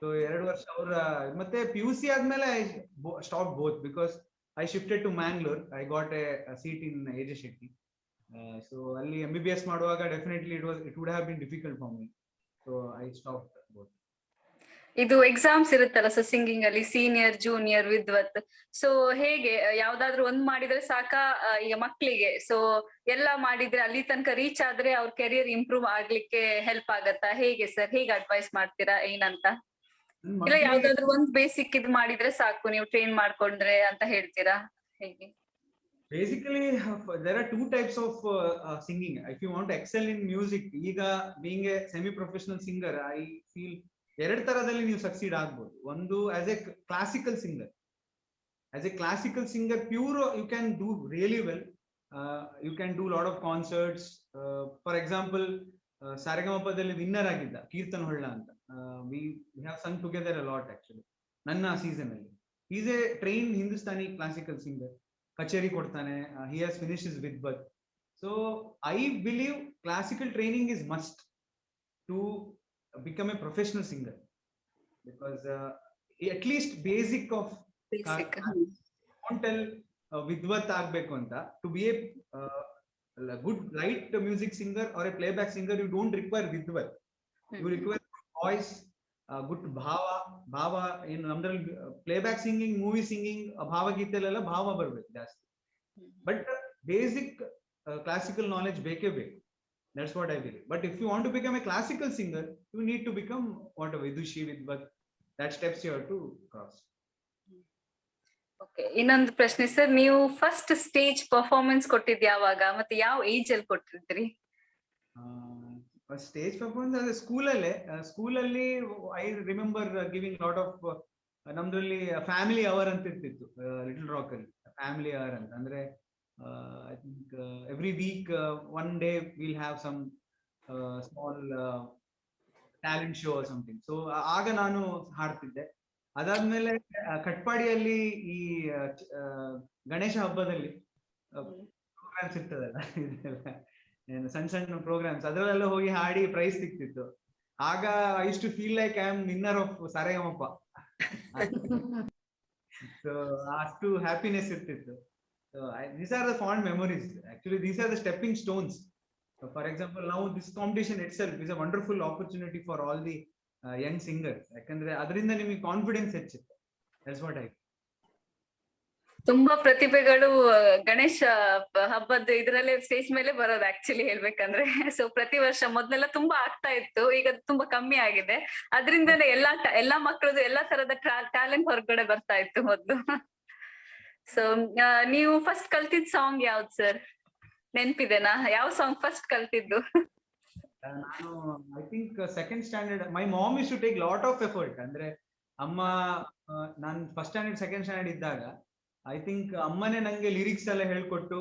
So 2 ವರ್ಷ ಅವರ ಮತ್ತೆ PUC ಆದ್ಮೇಲೆ I stopped both because I shifted to Mangalore. I got a seat in AJ Shetty. So ಅಲ್ಲಿ MBBS ಮಾಡುವಾಗ definitely it would have been difficult for me. So I stopped both. ಇದು exams ಇರುತ್ತಲ್ಲ sir singing ಅಲ್ಲಿ, senior junior ವಿದ್ವತ್. So ಹೇಗೆ ಯಾವ್ದಾದ್ರು ಒಂದ್ ಮಾಡಿದ್ರೆ ಸಾಕಾ ಈಗ ಮಕ್ಳಿಗೆ? ಸೊ ಎಲ್ಲ ಮಾಡಿದ್ರೆ ಅಲ್ಲಿ ತನಕ ರೀಚ್ ಆದ್ರೆ ಅವ್ರ ಕೆರಿಯರ್ ಇಂಪ್ರೂವ್ ಆಗ್ಲಿಕ್ಕೆ ಹೆಲ್ಪ್ ಆಗತ್ತಾ? ಹೇಗೆ ಸರ್, ಹೇಗೆ ಅಡ್ವೈಸ್ ಮಾಡ್ತೀರಾ ಏನಂತ? ಇಲ್ಲ ಯಾವ್ದಾದ್ರು ಒಂದ್ ಬೇಸಿಕ್ ಇದ್ ಮಾಡಿದ್ರೆ ಸಾಕು ನೀವು ಟ್ರೈನ್ ಮಾಡ್ಕೊಂಡ್ರೆ ಅಂತ ಹೇಳ್ತೀರಾ, ಹೇಗೆ? Basically there are 2 types of singing. If you want to excel in music, ಈಗ being a semi professional singer I feel ಎರಡು ತರದಲ್ಲಿ ನೀವು ಸಕ್ಸೀಡ್ ಆಗ್ಬೋದು. ಒಂದು as a classical singer pure you can do really well. You can do lot of concerts. For example ಸಾರೆಗಮಪದಲ್ಲಿ winner ಆಗಿದ್ದ ಕೀರ್ತನ್ ಹೊಳ್ಳ ಅಂತ. We have sung together a lot actually ನನ್ನ season ಅಲ್ಲಿ. Is a train Hindustani classical singer, ಕಚೇರಿ ಕೊಡ್ತಾನೆ. He has finish his ವಿದ್ವತ್. So I believe classical training is must to become a professional singer, because at least basic of tell vidvat agbeku anta. To be a good light music singer or a playback singer, you don't require vidvat. You require voice, good bhava in namdral playback singing, movie singing, bhava geetellella bhava barbeku jaasti. But basic classical knowledge beke beku. That's what I believe. But if you want to become a classical singer, you need to become what a vidushi vidvat. That steps you have to cross. Okay. ಇನ್ನೊಂದು ಪ್ರಶ್ನೆ sir, ನೀವು first stage performance ಕೊಟ್ಟಿದ್ದು ಯಾವಾಗ ಮತ್ತೆ ಯಾವ age ಅಲ್ಲಿ ಕೊಟ್ಟಿದ್ರಿ? Stage performance ಅಂದ್ರೆ ಸ್ಕೂಲಲ್ಲಿ I remember giving lot of, ನಮ್ದ್ರಲ್ಲಿ ಫ್ಯಾಮಿಲಿ ಅವರ್ ಅಂತ ಇರ್ತಿತ್ತು ಲಿಟಲ್ ರಾಕ್ ಅಲ್ಲಿ. ಫ್ಯಾಮಿಲಿ ಅವರ್ ಅಂತ ಅಂದ್ರೆ I think every week one day we'll have some small talent show or something. So ಆಗ ನಾನು ಹಾಡ್ತಿದ್ದೆ. ಅದಾದ್ಮೇಲೆ ಕಟ್ಪಾಡಿಯಲ್ಲಿ ಈ ಗಣೇಶ ಹಬ್ಬದಲ್ಲಿ ಪ್ರೋಗ್ರಾಮ್ಸ್ ಇರ್ತದಲ್ಲ, ಏನು ಸಣ್ಣ ಪ್ರೋಗ್ರಾಮ್ಸ್, ಅದ್ರಲ್ಲೆಲ್ಲ ಹೋಗಿ ಹಾಡಿ ಪ್ರೈಸ್ ಸಿಕ್ತಿತ್ತು. ಆಗ I use to feel like I am winner of Saregamapa. So ಅಷ್ಟು ಹ್ಯಾಪಿನೆಸ್ ಇರ್ತಿತ್ತು. So these are the fond memories. Actually, these are the stepping stones. So for example, now this competition itself is a wonderful opportunity for all the young singers. Yakandre adrinda nimage confidence ಹೆಚ್ಚುತ್ತೆ. That's what I. ತುಂಬಾ ಪ್ರತಿಭೆಗಳು ಗಣೇಶ ಹಬ್ಬದ ಇದ್ರಲ್ಲೇ stage ಮೇಲೆ ಬರೋದು actually ಹೇಳ್ಬೇಕಂದ್ರೆ. So ಪ್ರತಿ ವರ್ಷ ಮೊದ್ಲೆಲ್ಲ ತುಂಬಾ ಆಗ್ತಾ ಇತ್ತು, ಈಗ ತುಂಬಾ ಕಮ್ಮಿ ಆಗಿದೆ. ಅದರಿಂದನೇ ಎಲ್ಲಾ ಮಕ್ಕಳದು ಎಲ್ಲಾ ತರದ ಟ್ಯಾಲೆಂಟ್ ಹೊರಗಡೆ ಬರ್ತಾ ಇತ್ತು ಮೊದ್ಲು. ಸೊ ನೀವು ಫಸ್ಟ್ ಕಲ್ತಿದ್ ಸಾಂಗ್ ಯಾವ್ದು ಸರ್, ನೆನ್ಪಿದೆನಾ? ಯಾವ ಸಾಂಗ್ ಫಸ್ಟ್ ಕಲ್ತಿದ್ದು? ನಾನು I think second standard. My mom use to take lot of effort. ಅಂದ್ರೆ ಅಮ್ಮ, ನಾನು ಫಸ್ಟ್ ಸ್ಟ್ಯಾಂಡರ್ಡ್ ಸೆಕೆಂಡ್ ಸ್ಟ್ಯಾಂಡರ್ಡ್ ಇದ್ದಾಗ ಐ ಥಿಂಕ್ ಅಮ್ಮನೇ ನಂಗೆ ಲಿರಿಕ್ಸ್ ಎಲ್ಲ ಹೇಳ್ಕೊಟ್ಟು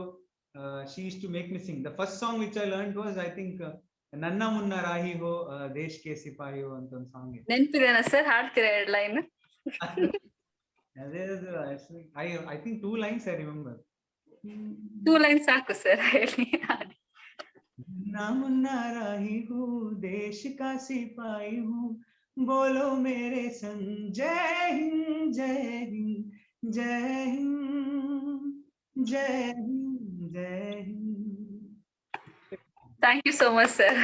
she used to make me sing. The first song which I learned was, I think, Nanna Munna Rahi Ho, Desh Ke Sipahi Ho ಅಂತ ಒಂದು ಸಾಂಗ್ ಇದೆ. ನೆನ್ಪಿದೇನಾ sir? ಹಾಡ್ತೀರಾ 2 line? ಅದೇ ಅದು I think 2 lines I remember. 2 line ಸಾಕು sir, ಹೇಳಿ. नन्ना मुन्ना राही हूँ, देश का सिपाही हूँ, बोलो मेरे संग जय हिंद जय हिंद जय हिंद जय हिंद जय Hind. Thank you so much sir.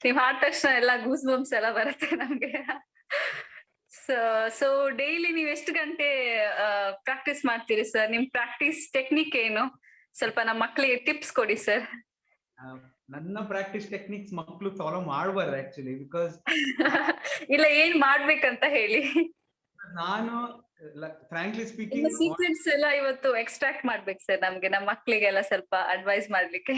ನೀವ್ ಹಾಡ ತಕ್ಷಣ ಎಲ್ಲ ಗೂಸ್ ಬಂಪ್ಸ್ ಎಲ್ಲ ಬರುತ್ತೆ ನಮ್ಗೆ. ಸೊ ಡೈಲಿ ನೀವ್ ಎಷ್ಟು ಗಂಟೆ ಪ್ರಾಕ್ಟೀಸ್ ಮಾಡ್ತೀರಿ ಸರ್? ನಿಮ್ ಪ್ರಾಕ್ಟೀಸ್ ಟೆಕ್ನಿಕ್ ಏನು? ಸ್ವಲ್ಪ ನಮ್ಮ ಮಕ್ಳಿಗೆ ಟಿಪ್ಸ್ ಕೊಡಿ ಸರ್. ನನ್ನ ಪ್ರಾಕ್ಟೀಸ್ ಟೆಕ್ನಿಕ್ಸ್ ಮಕ್ಕಳು ಫಾಲೋ ಮಾಡಬಾರ್ದು ಆಕ್ಚುಲಿ, ಬಿಕಾಸ್ ಇಲ್ಲ, ಏನ್ ಮಾಡ್ಬೇಕಂತ ಹೇಳಿ. ನಾನು ಫ್ರಾಂಕ್ಲಿ ಸ್ಪೀಕಿಂಗ್ ಸೀಕ್ರೆಟ್ಸ್ ಎಲ್ಲ ಇವತ್ತು ಎಕ್ಸ್ಟ್ರಾಕ್ಟ್ ಮಾಡ್ಬೇಕು ಸರ್ ನಮ್ಗೆ, ನಮ್ಮ ಮಕ್ಳಿಗೆಲ್ಲ ಸ್ವಲ್ಪ ಅಡ್ವೈಸ್ ಮಾಡ್ಲಿಕ್ಕೆ.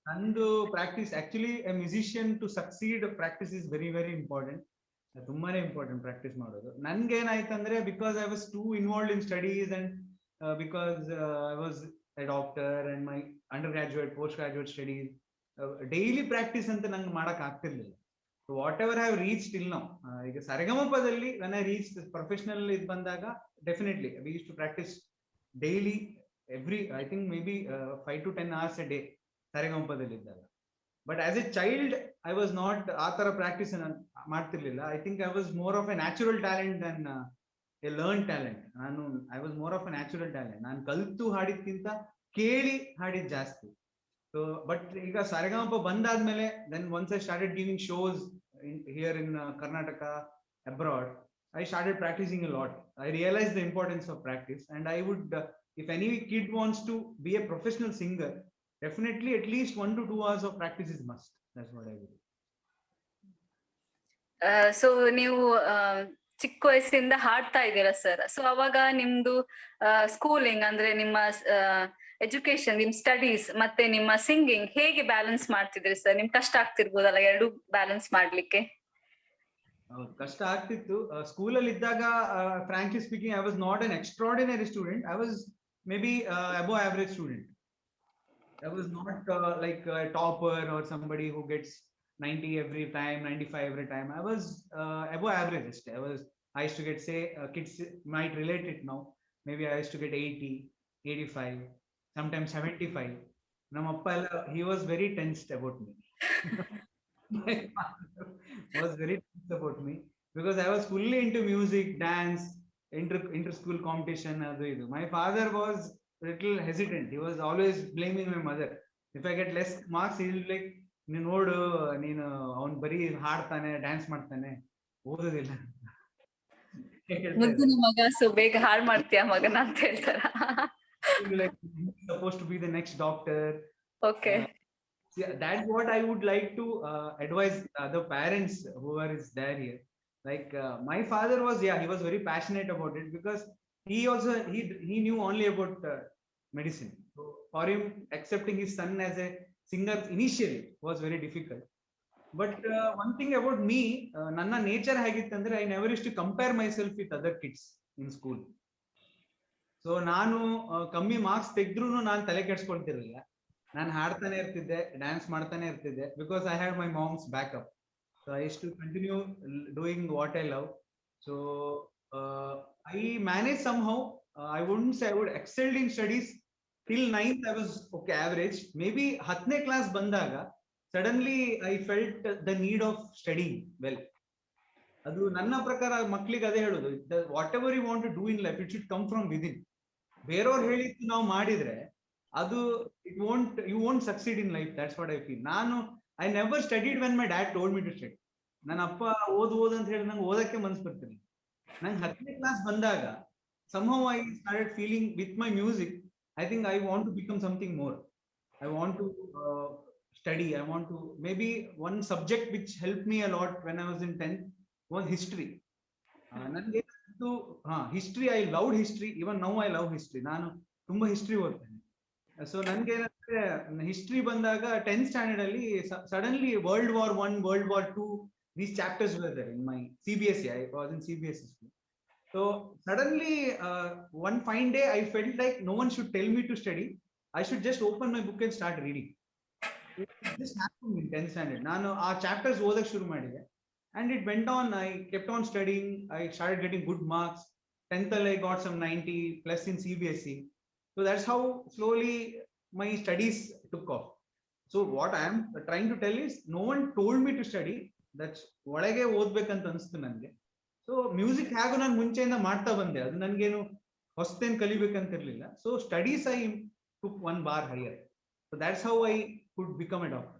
ನಂದು practice actually a musician to succeed practice is very very important. ತುಂಬಾನೇ ಇಂಪಾರ್ಟೆಂಟ್ ಪ್ರಾಕ್ಟೀಸ್ ಮಾಡೋದು. ನನ್ಗೆ ಏನಾಯ್ತಂದ್ರೆ, because I was too involved in studies and because I was a doctor and my undergraduate postgraduate studies, daily practice ಅಂತ ನಂಗೆ ಮಾಡಕ್ ಆಗ್ತಿರ್ಲಿಲ್ಲ. Whatever have reach till now, ಈಗ ಸರಿಗಮಪದಲ್ಲಿ ವೆನ್ ಐ ರೀಚ್ ಪ್ರೊಫೆಷನಲ್ ಇದು ಬಂದಾಗ definitely we use to practice daily every, I think may be 5 to 10 hours a day ಸರಿಗಮಪದಲ್ಲಿ ಇದ್ದಾಗ. But as a child I was not ಆ ತರ practice ಮಾಡ್ತಿರ್ಲಿಲ್ಲ. I think I was more of a natural talent than a learn talent. I was more of a natural talent. ನಾನು ಕಲ್ತು ಹಾಡಿದ್ಕಿಂತ ಕೇಳಿ ಹಾಡಿದ್ ಜಾಸ್ತಿ. So but ಈಗ ಸರಿಗಮಪ ಬಂದಾದ್ಮೇಲೆ then once I started giving shows here in Karnataka, abroad, I started practicing a lot. I realized the importance of practice, and I would, if any kid wants to be a professional singer, definitely at least 1 to 2 hours of practice is must. That's what I would do. So ನೀವು ಚಿಕ್ಕ ವಯಸ್ಸಿಂದ ಹಾಡ್ತಾ ಇದ್ದೀರಾ sir. So ಅವಾಗ ನಿಮ್ದು schooling ಅಂದ್ರೆ ನಿಮ್ಮ education, ನಿಮ್ ಸ್ಟಡೀಸ್ ಮತ್ತೆ ನಿಮ್ಮ ಸಿಂಗಿಂಗ್ ಹೇಗೆ ಬ್ಯಾಲೆನ್ಸ್ ಮಾಡ್ತಿದ್ರಿ ಸರ್? ನಿಮ್ ಕಷ್ಟ ಆಗ್ತಿರ್ಬೋದಲ್ಲ ಎರಡು ಬ್ಯಾಲೆನ್ಸ್ ಮಾಡ್ಲಿಕ್ಕೆ? ಕಷ್ಟ ಆಗ್ತಿತ್ತು. ಸ್ಕೂಲಲ್ಲಿ ಇದ್ದಾಗ frankly speaking I was not an extraordinary student. I was may be above average student. I was not like a topper or somebody who gets 90 every time, 95 every time. I was above average. I used to get, say, kids might relate it now. Maybe I used to get 80, 85, sometimes 75. Namappa, he was very tensed about me. My father was very tensed about me because I was fully into music, dance, inter-school competition. My father was little hesitant. He was always blaming my mother. If I get less marks, he will be like, ನೀನು ನೋಡು, ನೀನು ಅವ್ನ್ ಬರೀ ಹಾಡ್ತಾನೆ, dance ಮಾಡ್ತಾನೆ, ಓದೋದಿಲ್ಲ. ಮುದ್ದಿನ ಮಗ, so ಬೇಗ ಹಾಡ್ ಮಾಡ್ತೀಯ ಮಗನ ಅಂತ ಹೇಳ್ತಾರ. Supposed to be the next doctor. Okay. That's what I would like to advise the parents who are there here. Like my father was, he was very passionate about it because he also he knew only about medicine. So for him, accepting his son as a singer initially was very difficult. But one thing about me, nanna nature hagittandre, I never used to compare myself with other kids in school. So ನಾನು ಕಮ್ಮಿ marks ತೆಗೆದ್ರು ನಾನು ತಲೆ ಕೆಡ್ಸ್ಕೊಳ್ತಿರ್ಲಿಲ್ಲ. ನಾನು ಹಾಡ್ತಾನೆ ಇರ್ತಿದ್ದೆ, dance ಮಾಡ್ತಾನೆ ಇರ್ತಿದ್ದೆ, because I had my mom's backup. So I use to continue doing what I love. So I manage somehow. I wouldn't say I would excelled in studies. till 9th I was okay, average. Maybe 10th class bandaga suddenly I felt the need of studying well. Adu nanna prakara maklige ade helodu, whatever you want to do in life, it should come from within. Beror heliddu ನಾವು ಮಾಡಿದ್ರೆ ಅದು you won't succeed in life. That's what I feel. I never studied when my dad told me to study. ನನ್ನ ಅಪ್ಪ ಓದು ಅಂತ ಹೇಳಿ ನಂಗೆ ಓದಕ್ಕೆ ಮನಸ್ಸು ಬರ್ತಿರ್ಲಿಲ್ಲ. ನಂಗೆ 10th class ಬಂದಾಗ somehow I started feeling with my music, I think I want to become something more. I want to study. I want to, maybe one subject which helped me a lot when I was in 10th was history. History, I loved history. Even now I love history. Nanu tumba history ಓದ್ತೇನೆ. So ನನಗೆ ಏನಂದ್ರೆ history ಬಂದಾಗ 10th standard ಅಲ್ಲಿ suddenly World War I, World War II, these chapters were there in my CBSE. I was in CBSE school. So suddenly one fine day I felt like no one should tell me to study. I should just open my book and start reading. It just happened in 10th standard. ನಾನು ಆ chapters ಓದಕ್ಕೆ ಶುರು ಮಾಡಿದೆ. And it went on. I kept on studying. I started getting good marks. 10th I got some 90 plus in CBSE. So that's how slowly my studies took off. So what I am trying to tell is, no one told me to study. That's ಒಳಗೆ ಓದ್ಬೇಕಂತ ಅನಿಸ್ತು ನನಗೆ. So music ಹೇಗೂ ನಾನು ಮುಂಚೆಯಿಂದ ಮಾಡ್ತಾ ಬಂದೆ, ಅದು ನನಗೇನು ಹೊಸತೇನು ಕಲಿಬೇಕಂತ ಇರಲಿಲ್ಲ. So studies I took one bar higher. So that's how I could become a doctor.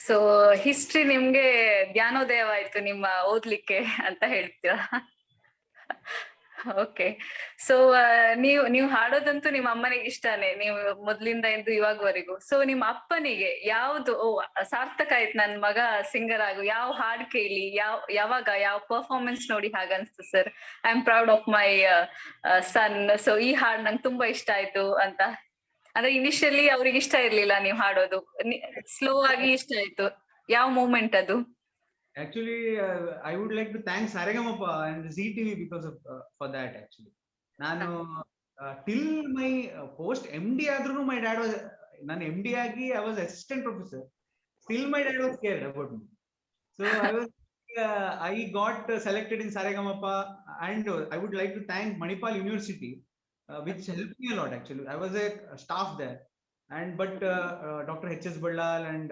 So history ನಿಮ್ಗೆ ಜ್ಞಾನೋದಯವಾಯ್ತು ನಿಮ್ಮ ಓದ್ಲಿಕ್ಕೆ ಅಂತ ಹೇಳ್ತೀರಾ? ಓಕೆ. ಸೊ ನೀವು ಹಾಡೋದಂತೂ ನಿಮ್ಮ ಅಮ್ಮನಿಗೆ ಇಷ್ಟನೇ, ನೀವು ಮೊದ್ಲಿಂದ ಇಂದು ಇವಾಗವರೆಗೂ. ಸೊ ನಿಮ್ಮ ಅಪ್ಪನಿಗೆ ಯಾವ್ದು ಸಾರ್ಥಕ ಆಯ್ತು ನನ್ ಮಗ ಸಿಂಗರ್ ಆಗು, ಯಾವ ಹಾಡ್ ಕೇಳಿ, ಯಾವಾಗ ಯಾವ ಪರ್ಫಾರ್ಮೆನ್ಸ್ ನೋಡಿ ಹಾಗನ್ಸ್ತು sir, I am proud of my son, so ಈ ಹಾಡ್ ನಂಗೆ ತುಂಬಾ ಇಷ್ಟ ಆಯ್ತು ಅಂತ? ಅಂದ್ರೆ ಇನಿಷಿಯಲಿ ಅವ್ರಿಗೆ ಇಷ್ಟ ಇರ್ಲಿಲ್ಲ ನೀವು ಹಾಡೋದು, ಸ್ಲೋ ಆಗಿ ಇಷ್ಟ ಆಯ್ತು, ಯಾವ ಮೂಮೆಂಟ್ ಅದು? Actually, I would like to thank Saregamappa and Zee TV because of for that. Actually, ನಾನು till my post MD ಆದ್ರೂ my dad was, ನಾನು MD ಆಗಿ I was assistant professor. Still my dad was scared about me. So I got selected in Saregamappa, and I would like to thank Manipal University, which helped me a lot. Actually, I was a staff there, but Dr. H.S. Ballal and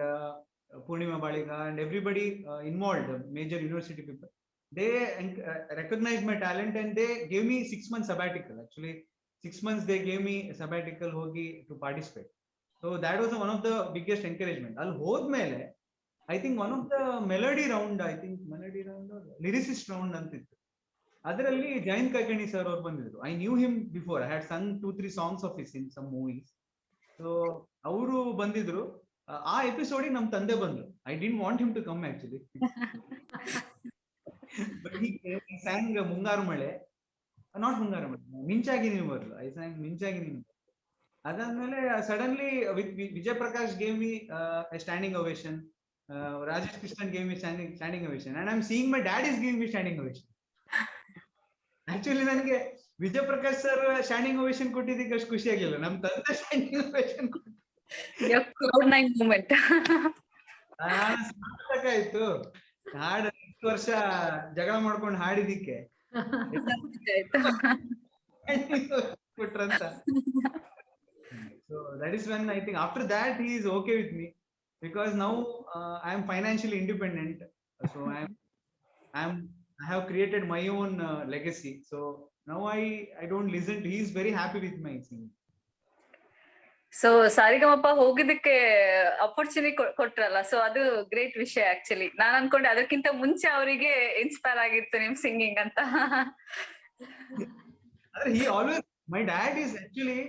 Purnima Baliga and everybody involved, major university people, they recognized my talent and they gave me 6 months sabbatical. Actually, 6 months they gave me a sabbatical hogi to participate. So that was one of the biggest encouragement. Al hodmele, I think one of the melody round or lyricist round antittu, adralli Jayant Kakani sir ಅವರು ಬಂದಿದ್ರು. I knew him before. I had sung 2-3 songs of his in some movies. So ಅವರು ಬಂದಿದ್ರು. ಆ episode ನಮ್ ತಂದೆ ಬಂದ್ರು. I didn't want him to come actually. But he sang ಮುಂಗಾರು ಮಳೆ, not ಮುಂಗಾರು ಮಳೆ, ಮಿಂಚಾಗಿ ನೀವು ಬರ್ಲು. I sang ಮಿಂಚಾಗಿ ನೀವು. ಅದಾದ್ಮೇಲೆ suddenly Vijay Prakash gave me a standing ovation. Rajesh Krishnan gave me standing ovation, and I'm seeing my dad is giving me standing ovation. Actually ನನಗೆ Vijay Prakash sir standing ovation ಕೊಟ್ಟಿದ್ದಕ್ಕೆ ಅಷ್ಟು ಖುಷಿ ಆಗಿಲ್ಲ, ನಮ್ ತಂದೆ ಸ್ಟ್ಯಾಂಡಿಂಗ್ ಓವೇಷನ್ ಸಾಕಾಯ್ತು. ಹಾಡು 10 ವರ್ಷ ಜಗಳ ಮಾಡ್ಕೊಂಡು ಹಾಡಿದಿಕ್ಕೆ ಕೊಟ್ರಂತ. So that is when I think after that he is okay with me, because now I am financially independent. So I have created my own legacy. So now I don't listen to, he is very happy with my singing. So Saregamapa ಹೋಗಿದ್ದಕ್ಕೆ opportunity ಕೊಟ್ರಲ್ಲ, so ಅದು great ವಿಷಯ. Actually ನಾನ್ ಅನ್ಕೊಂಡೆ ಅದಕ್ಕಿಂತ ಮುಂಚೆ ಅವರಿಗೆ inspire ಆಗಿತ್ತು ನಿಮ್ ಸಿಂಗಿಂಗ್ ಅಂತ. he always, my dad is actually,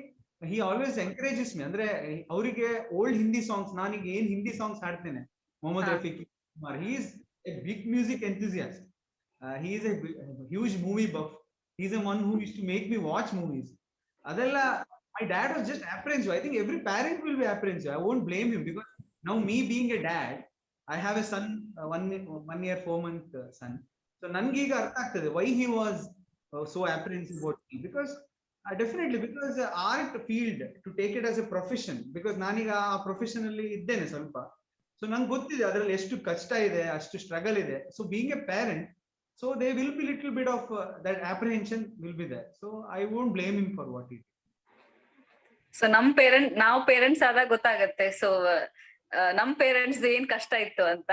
he always encourages me. ಅಂದ್ರೆ ಅವರಿಗೆ ಓಲ್ಡ್ ಹಿಂದಿ ಸಾಂಗ್ಸ್, ನಾನೀಗ ಏನ್ ಹಿಂದಿ ಸಾಂಗ್ಸ್ ಹಾಡ್ತೇನೆ, Mohammed Rafi Kumar, he is a big music enthusiast. He is a huge movie buff. He is the one who used to make me watch movies. ಅದೆಲ್ಲ my dad was just apprehensive. I think every parent will be apprehensive. I won't blame him, because now me being a dad, I have a son, 1 year 4 month son. So nange ಈಗ ಅರ್ಥ ಆಗ್ತದೆ why he was so apprehensive about me, because definitely because art field to take it as a profession, because ನಾನೀಗ ಆ profession ಅಲ್ಲಿ ಇದ್ದೇನೆ ಸ್ವಲ್ಪ. So ನಂಗೆ ಗೊತ್ತಿದೆ ಅದರಲ್ಲಿ ಎಷ್ಟು ಕಷ್ಟ ಇದೆ, ಅಷ್ಟು ಸ್ಟ್ರಗಲ್ ಇದೆ. So being a parent, so there will be little bit of that apprehension will be there. So I won't blame him for what he did. So ನಾವು ಪೇರೆಂಟ್ಸ್ ಆದಾಗ ಗೊತ್ತಾಗತ್ತೆ, ಸೊ ನಮ್ ಪೇರೆಂಟ್ಸ್ ಏನ್ ಕಷ್ಟ ಇತ್ತು ಅಂತ.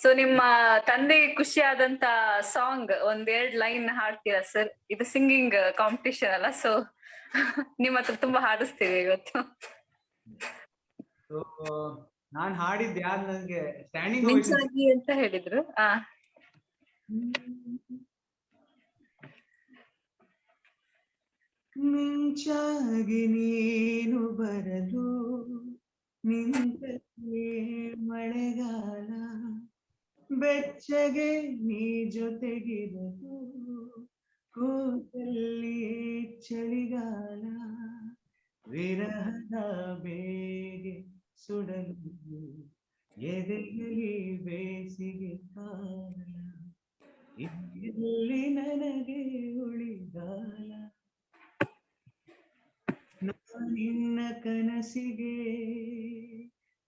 ಸೊ ನಿಮ್ಮ ತಂದೆಗೆ ಖುಷಿ ಆದಂತ ಸಾಂಗ್ 1-2 ಲೈನ್ ಹಾಡ್ತೀರಾ ಸರ್? ಇದು ಸಿಂಗಿಂಗ್ ಕಾಂಪಿಟಿಷನ್ ಅಲ್ಲ, ಸೊ ನಿಮ್ಮ ಹತ್ರ ತುಂಬಾ ಹಾಡಿಸ್ತೀವಿ ಇವತ್ತು. ಸೊ ನಾನ್ ಹಾಡಿದ್ ಯಾರು, ನಂಗೆ ಸ್ಟ್ಯಾಂಡಿಂಗ್ ಮಿಂಚಾಗಿ ಅಂತ ಹೇಳಿದ್ರು. ಮಿಂಚಾಗಿ ನೀನು ಬರಲು ನಿಂತೇ ಮಳೆಗಾಲ, ಬೆಚ್ಚಗೆ ನೀ ಜೊತೆಗಿರಲು ಕೂತಲ್ಲಿ ಚಳಿಗಾಲ, ವಿರಹದ ಬೇಗೆ ಸುಡಲು ಎದೆಯಲ್ಲಿ ಬೇಸಿಗೆ ಕಾಲ, ಇಲ್ಲಿ ನನಗೆ ಉಳಿಗಾಲ. ನಿನ್ನ ಕನಸಿಗೆ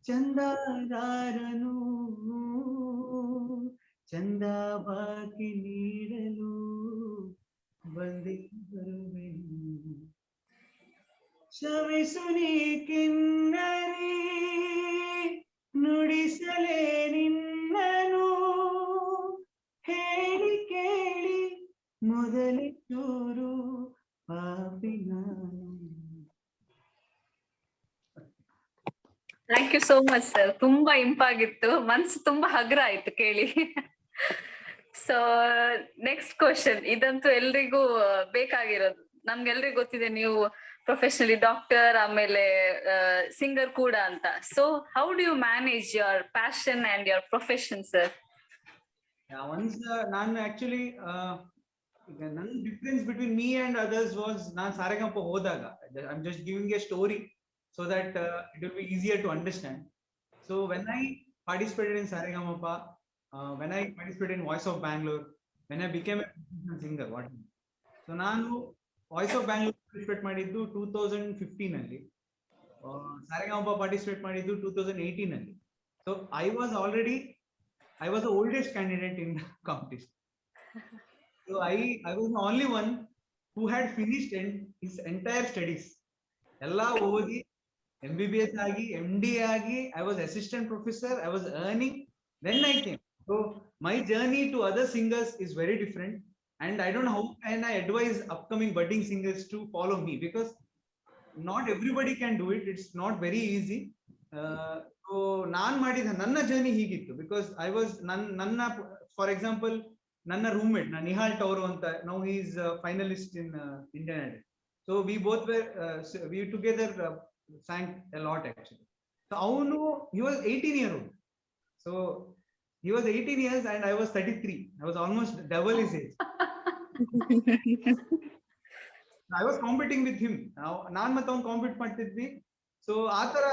ಚಂದಾದಾರನು ಚಂದ ಬಾಕಿ ನೀಡಲು ಬಂದೇ ಬರುವೆನು ಶ್ರಮಿಸು ನೀ ಕಿನ್ನರಿ ನುಡಿಸಲೇ ನಿನ್ನನು ಹೇಳಿ ಕೇಳಿ ಮೊದಲೇ ಚೂರು ಪಾಪಿ ನಾನು. Thank you so much sir. ತುಂಬಾ ಇಂಪಾಗಿತ್ತು, ಮನ್ಸು ತುಂಬಾ ಹಗುರ ಆಯ್ತು ಕೇಳಿ. ಸೊ ನೆಕ್ಸ್ಟ್ ಕ್ವಶನ್, ಇದಂತೂ ಎಲ್ರಿಗೂ ಬೇಕಾಗಿರೋದು. ನಮ್ಗೆಲ್ರಿಗೂ ಗೊತ್ತಿದೆ ನೀವು ಪ್ರೊಫೆಷನಲಿ ಡಾಕ್ಟರ್, ಆಮೇಲೆ ಸಿಂಗರ್ ಕೂಡ ಅಂತ. So how do you manage your passion and your profession sir? Once ನಾನು ಆಕ್ಚುಲಿ ಈಗ ನನ್ನ difference between me and others was, ನಾನು ಸಾರೆಗಮಪ ಹೋದಾಗ, I am just giving a story so that it will be easier to understand. So when I participated in Saregamapa, when I participated in Voice of Bangalore, when I became a professional singer, so nanu Voice of Bangalore participate madiddu 2015 alli, Saregamapa participate madiddu 2018 alli. So I was the oldest candidate in the competition. So I was the only one who had finished his entire studies. Ella ಓದಿ MBBS ಆಗಿ MD ಆಗಿ I was assistant professor, I was earning, then I came. So my journey to other singers is very different, and I don't know how can I advise upcoming budding singers to follow me, because not everybody can do it. It's not very easy. So ನಾನು ಮಾಡಿದ ನನ್ನ journey ಹೀಗಿತ್ತು, because I was ನನ್ನ for example ನನ್ನ roommate Nihal ಟೌರೋ ಅಂತ, now he is a finalist in Indian Idol. So we both were we together sang a lot actually. So avunu, he was 18 years old. So he was 18 years and I was 33. I was almost double his age. I was competing with him. Naan matte avanu compete ಮಾಡ್ತಿದ್ವಿ. So ಆತರ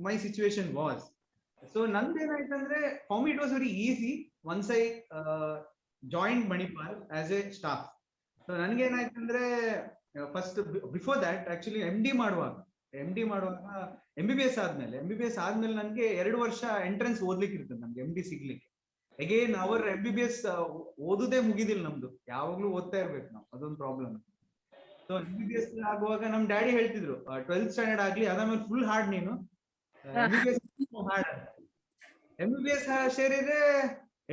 my situation was. So ನಂದು ಏನಾಯ್ತಂದ್ರೆ, for me it was very easy once I joined Manipal as a staff. So ನನಗೆ ಏನಾಯ್ತಂದ್ರೆ, first before that actually MD ಮಾಡುವಾಗ MBBS ಆದ್ಮೇಲೆ ನನಗೆ 2 ವರ್ಷ entrance ಓದ್ಲಿಕ್ಕೆ ಇರ್ತದೆ ನಮ್ಗೆ MD ಸಿಗ್ಲಿಕ್ಕೆ. ಅಗೇನ್ ಅವರ್ MBBS ಓದುದೇ ಮುಗಿದಿಲ್ಲ ನಮ್ದು, ಯಾವಾಗ್ಲೂ ಓದ್ತಾ ಇರ್ಬೇಕು ನಾವು, ಅದೊಂದು ಪ್ರಾಬ್ಲಮ್. ಸೊ MBBS ಆಗುವಾಗ ನಮ್ ಡ್ಯಾಡಿ ಹೇಳ್ತಿದ್ರು, 12th ಸ್ಟ್ಯಾಂಡರ್ಡ್ ಆಗ್ಲಿ ಅದಾದ್ಮೇಲೆ ಫುಲ್ ಹಾರ್ಡ್ ನೀನು, MBBS ಹಾರ್ಡ್, MBBS ಸೇರಿದ್ರೆ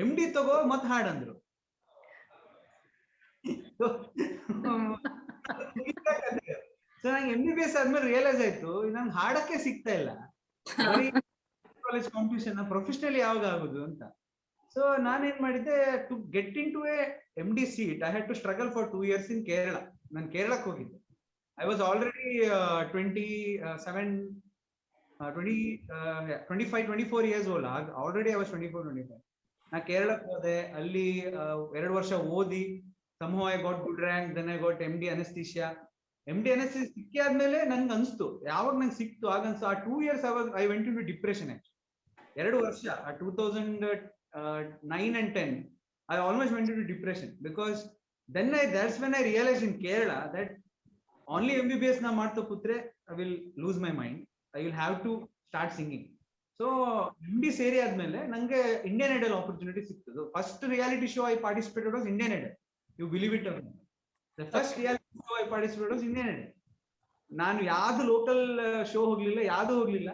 MD ತಗೋ ಮತ್ ಹಾರ್ಡ್ ಅಂದ್ರು. ಸೊ ನಂಗೆ MBBS ಆದ್ಮೇಲೆ ರಿಯಲೈಸ್ ಆಯ್ತು, ನಂಗೆ ಹಾಡಕ್ಕೆ ಸಿಗ್ತಾ ಇಲ್ಲ, ಕಾಲೇಜ್ ಕಾಂಪಿಟಿಷನ್ ಪ್ರೊಫೆಷನಲಿ ಯಾವಾಗ ಆಗುದು ಅಂತ. ಸೊ ನಾನೇನ್ ಮಾಡಿದ್ದೆ, to get into a MD seat I had to struggle for 2 years in Kerala. ನಾನು ಕೇರಳಕ್ಕೆ ಹೋಗಿದ್ದೆ. I was already 24 years old. Already I was 24-25. ನಾ ಕೇರಳಕ್ಕೆ ಹೋದೆ, ಅಲ್ಲಿ 2 ವರ್ಷ ಓದಿ, somehow I got good rank, then I got MD anesthesia ಸಿಕ್ಕಿ ಆದ್ಮೇಲೆ ನನ್ಗೆ ಅನ್ಸ್ತು, ಯಾವಾಗ ನಂಗೆ ಸಿಕ್ತು ಆಗ ಅನ್ಸ್ತು, ಆ 2 years I went into depression actually. 2 ವರ್ಷ 2009 and 10 I almost went into depression, because then that's when I realized in Kerala that only MBBS na ಮಾಡ್ತಾ ಕೂತ್ರೆ I will lose my mind, I will have to start singing. So MD ಸೇರಿ ಆದ್ಮೇಲೆ ನಂಗೆ Indian Idol opportunity ಸಿಕ್ತು. First reality show I participated was Indian Idol. You believe it or not, the first reality show I participated was Indian Idol. ನಾನು ಯಾವ್ದು local show ಹೋಗ್ಲಿಲ್ಲ, ಯಾವ್ದು ಹೋಗ್ಲಿಲ್ಲ.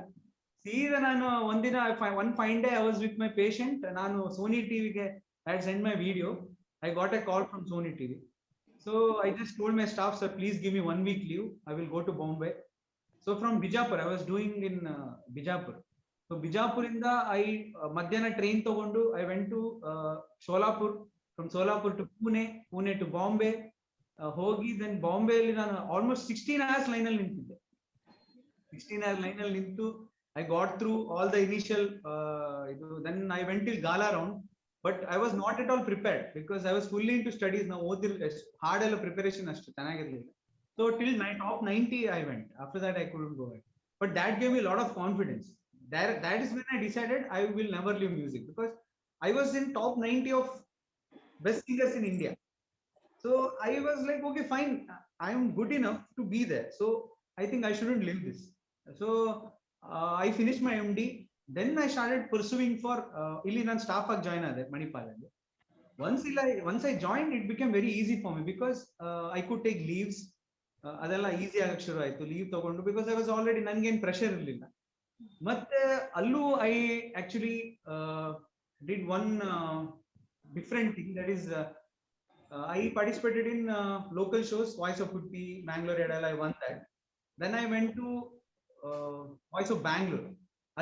ಸೀದಾ ನಾನು ಒಂದಿನ one fine day I was with my patient. ನಾನು Sony TVಗೆ I had sent my video. I got a call from Sony TV. So I just told my staff, sir, please give me 1 week leave, I will go to Bombay. So from Bijapur, I was doing in Bijapur. So Bijapur inda I madhyana train ತಗೊಂಡು I went to Solapur. From Solapur to Pune to Bombay. ಹೋಗಿ then Bombay ಅಲ್ಲಿ ನಾನು almost 16 hours line ಅಲ್ಲಿ ನಿಂತಿದ್ದೆ. 16 hours line ಅಲ್ಲಿ ನಿಂತು I got through all the initial then I went till Gala round, but I was not at all prepared because I was fully into studies. Now ಓದಿರ್ hard ಎಲ್ಲ preparation ಅಷ್ಟು ಚೆನ್ನಾಗಿರ್ಲಿಲ್ಲ. So till top 90 I went. After that I couldn't go ahead. But that gave me a lot of confidence. That is when I decided I will never leave music, because I was in top 90 of best singers in India. So I was like, okay, fine, I am good enough to be there. So I think I shouldn't live this. So I finished my MD. Then I started pursuing for ಇಲ್ಲಿ ನಾನು staff ಆಗಿ join ಆದೆ Manipal ಅಲ್ಲಿ. Once I joined, it became very easy for me because I could take leaves. ಅದೆಲ್ಲ easy ಆಗಕ್ಕೆ ಶುರು ಆಯ್ತು leave ತಗೊಂಡು, ಬಿಕಾಸ್ ಐ ವಾಸ್ ಆಲ್ರೆಡಿ ನನ್ಗೇನು ಪ್ರೆಷರ್ ಇರಲಿಲ್ಲ. ಮತ್ತೆ ಅಲ್ಲೂ I actually did one different thing, that is I participated in local shows, Voice of Udupi, Bangalore, Edala, I won that. Then I went to Voice of Bangalore.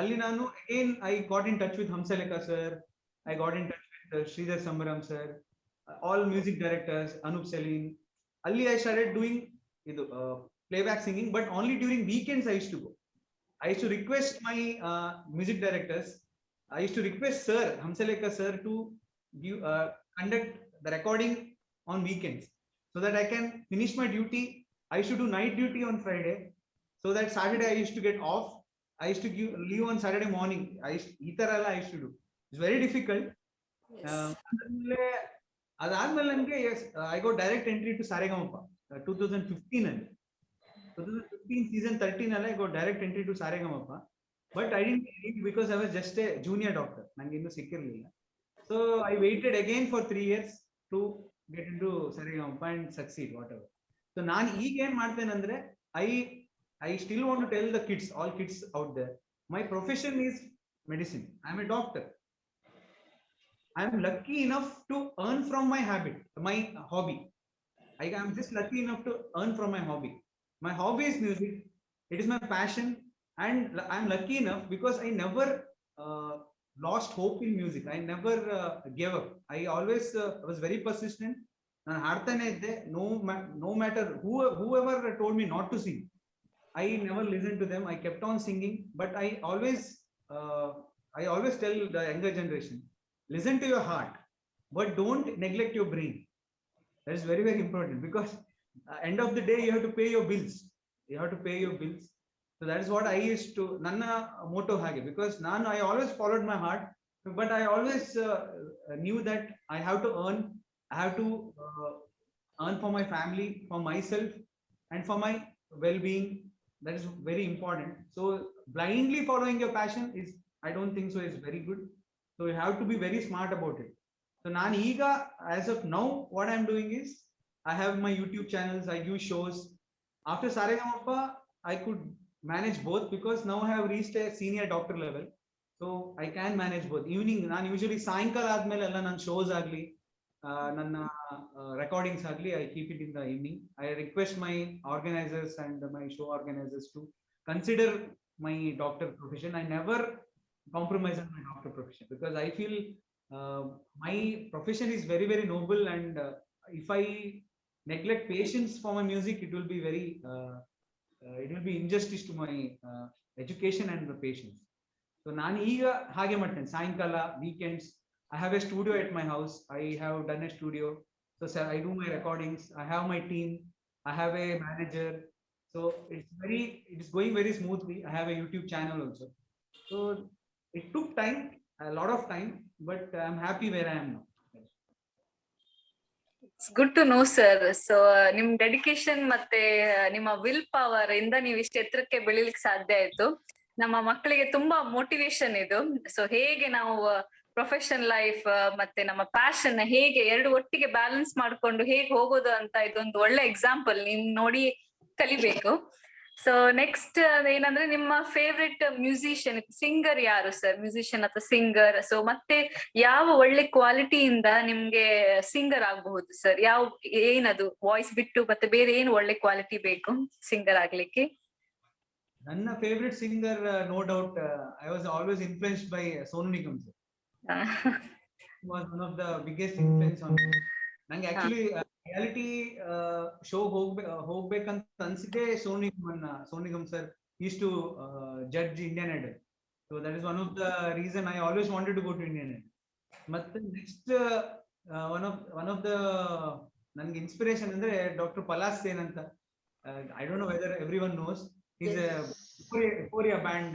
Ali nanu again I got in touch with Hamsalekha sir, I got in touch with Sridhar Sambaram sir, all music directors, Anup Saleen. Ali I started doing playback singing, but only during weekends I used to go. I used to request my music directors, I used to request sir, Hamsalekha sir, to give conduct the recording on weekends so that I can finish my duty. I used to do night duty on Friday, so that Saturday I used to get off. I used to leave on Saturday morning. I used to do. It's very difficult. Adadmele nange yes, I got direct entry to Saregamapa 2015 alli. 2015 season 13 alli I got direct entry to Saregamapa, but I didn't leave because I was just a junior doctor. Nange innu sikkirilla. So I waited again for 3 years to get into Saregamapa and succeed, whatever. So ನಾನು ಈಗ ಏನ್ ಮಾಡ್ತೇನೆ ಅಂದ್ರೆ I still want to tell the kids, all kids out there, my profession is medicine. I am a doctor. I am lucky enough to earn from my hobby. I am just lucky enough to earn from my hobby. My hobby is music. It is my passion, and I am lucky enough because I never lost hope in music. I never gave up. I always was very persistent. ನಾನು ಹಾಡ್ತಾನೆ ಇದ್ದೆ, no matter whoever told me not to sing, I never listened to them. I kept on singing. But I always tell the younger generation, listen to your heart, but don't neglect your brain. That is very, very important, because end of the day you have to pay your bills. So that is what I used to, nanna motto hage, because I always followed my heart, but I always knew that I have to earn for my family, for myself, and for my well-being. That is very important. So blindly following your passion is, I don't think so, is very good. So you have to be very smart about it. So nan iga, as of now, what I'm doing is, I have my YouTube channels, I do shows. After Saregamapa, I could manage both, because now I have reached a senior doctor level, so I can manage both. Evening nan usually ಸಾಯಂಕಾಲ ಆದ್ಮೇಲೆ ಎಲ್ಲ ನನ್ನ shows ಆಗಲಿ ನನ್ನ recordings ಆಗಲಿ, I keep it in the evening. I request my organizers and my show organizers to consider my doctor profession. I never compromise on my doctor profession, because I feel my profession is very, very noble, and if I neglect patience for my music, it will be very it will be injustice to my education and the patients. So ನಾನು ಈಗ ಹಾಗೆ ಮಾಡ್ತೇನೆ, ಸಾಯಂಕಾಲ weekends I have a studio at my house. I have done a studio, so I do my recordings. I have my team, I have a manager, so it is going very smoothly. I have a YouTube channel also. So it took time, a lot of time, but I'm happy where I am now. It's good to know, sir. So ನಿಮ್ dedication ಮತ್ತೆ ನಿಮ್ಮ will power ಇಂದ ನೀವು ಇಷ್ಟು ಎತ್ತರಕ್ಕೆ ಬೆಳಿಲಿಕ್ಕೆ ಸಾಧ್ಯ ಆಯ್ತು. ನಮ್ಮ ಮಕ್ಕಳಿಗೆ ತುಂಬಾ ಮೋಟಿವೇಶನ್ ಇದು. ಸೊ ಹೇಗೆ ನಾವು ಪ್ರೊಫೆಷನ್ ಲೈಫ್ ಮತ್ತೆ ನಮ್ಮ ಪ್ಯಾಷನ್ ಹೇಗೆ ಎರಡು ಒಟ್ಟಿಗೆ ಬ್ಯಾಲೆನ್ಸ್ ಮಾಡ್ಕೊಂಡು ಹೇಗೆ ಹೋಗೋದು ಅಂತ ಇದೊಂದು ಒಳ್ಳೆ ಎಕ್ಸಾಂಪಲ್ ನಿಮ್ ನೋಡಿ ಕಲಿಬೇಕು. ಸೊ ನೆಕ್ಸ್ಟ್ ಏನಂದ್ರೆ ನಿಮ್ಮ ಫೇವ್ರೆಟ್ ಮ್ಯೂಸಿಷಿಯನ್ ಸಿಂಗರ್ ಯಾರು ಸರ್? ಮ್ಯೂಸಿಷಿಯನ್ ಅಥವಾ ಸಿಂಗರ್? ಸೊ ಮತ್ತೆ ಯಾವ ಒಳ್ಳೆ ಕ್ವಾಲಿಟಿಯಿಂದ ನಿಮ್ಗೆ ಸಿಂಗರ್ ಆಗಬಹುದು ಸರ್? ಏನದು ವಾಯ್ಸ್ ಬಿಟ್ಟು ಮತ್ತೆ ಬೇರೆ ಏನು ಒಳ್ಳೆ ಕ್ವಾಲಿಟಿ ಬೇಕು ಸಿಂಗರ್ ಆಗ್ಲಿಕ್ಕೆ? ನನ್ನ favourite singer, no doubt, I was always influenced by Sonu Nigam sir. He was one of the biggest influence on me. ನಂಗೆ ಆಕ್ಚುಲಿ ರಿಯಾಲಿಟಿ ಶೋ ಹೋಗ್ಬೇಕಂತ ಅನ್ಸಿದ್ದೆ Sonu Nigam sir used to judge Indian Idol. So that is one of the reason I always wanted to go to Indian Idol. ಮತ್ತೆ next one of the ನನಗೆ inspiration ಅಂದ್ರೆ doctor ಪಲಾಸ್ Sen ಅಂತ. I don't know whether everyone knows. He's a Euphoria band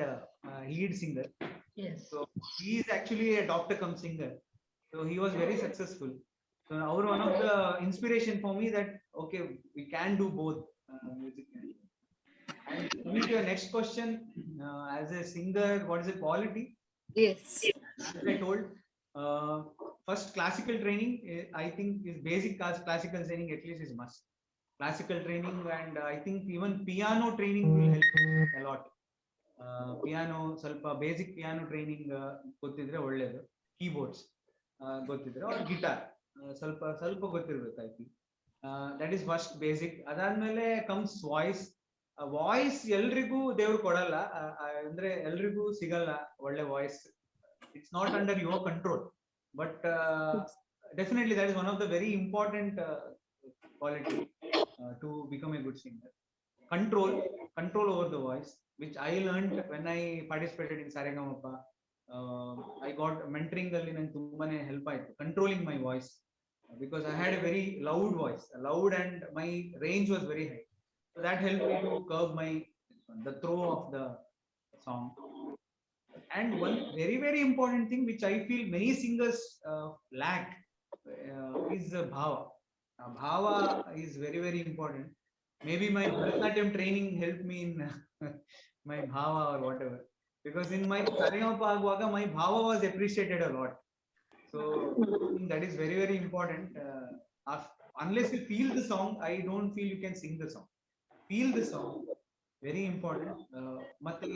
lead singer. Yes. So he is actually a doctor cum singer. So he was very successful. So our one of the inspiration for me that okay, we can do both music. And coming to your next question, as a singer, what is the quality? Yes. As I told, first classical training, I think is basic classical training at least is must. Classical training, and I think even piano training will help a lot. Piano, ಸ್ವಲ್ಪ basic piano training ಗೊತ್ತಿದ್ರೆ ಒಳ್ಳೇದು. Keyboards ಗೊತ್ತಿದ್ರೆ, or guitar ಸ್ವಲ್ಪ ಸ್ವಲ್ಪ ಗೊತ್ತಿರ್ಬೇಕು I think. That is first basic. ಅದಾದ್ಮೇಲೆ comes voice. Voice ಎಲ್ರಿಗೂ ದೇವ್ರು ಕೊಡಲ್ಲ, ಅಂದ್ರೆ ಎಲ್ರಿಗೂ ಸಿಗಲ್ಲ ಒಳ್ಳೆ voice. It's not under your control, but definitely that is one of the very important quality to become a good singer. Control over the voice, which I learned when I participated in Saregama. I got mentoring alli nange tumbane help aitu controlling my voice, because I had a very loud voice, and my range was very high, so that helped me to curb the throw of the song. And one very, very important thing which I feel many singers lack is bhava. Bhava is very, very important. Maybe my Bharatanatyam training helped me in my bhava or whatever, because in my Saregama Agwaga my bhava was appreciated a lot. So I think that is very, very important. Unless you feel the song, I don't feel you can sing the song. Feel the song, very important. ಮತ್ತೆ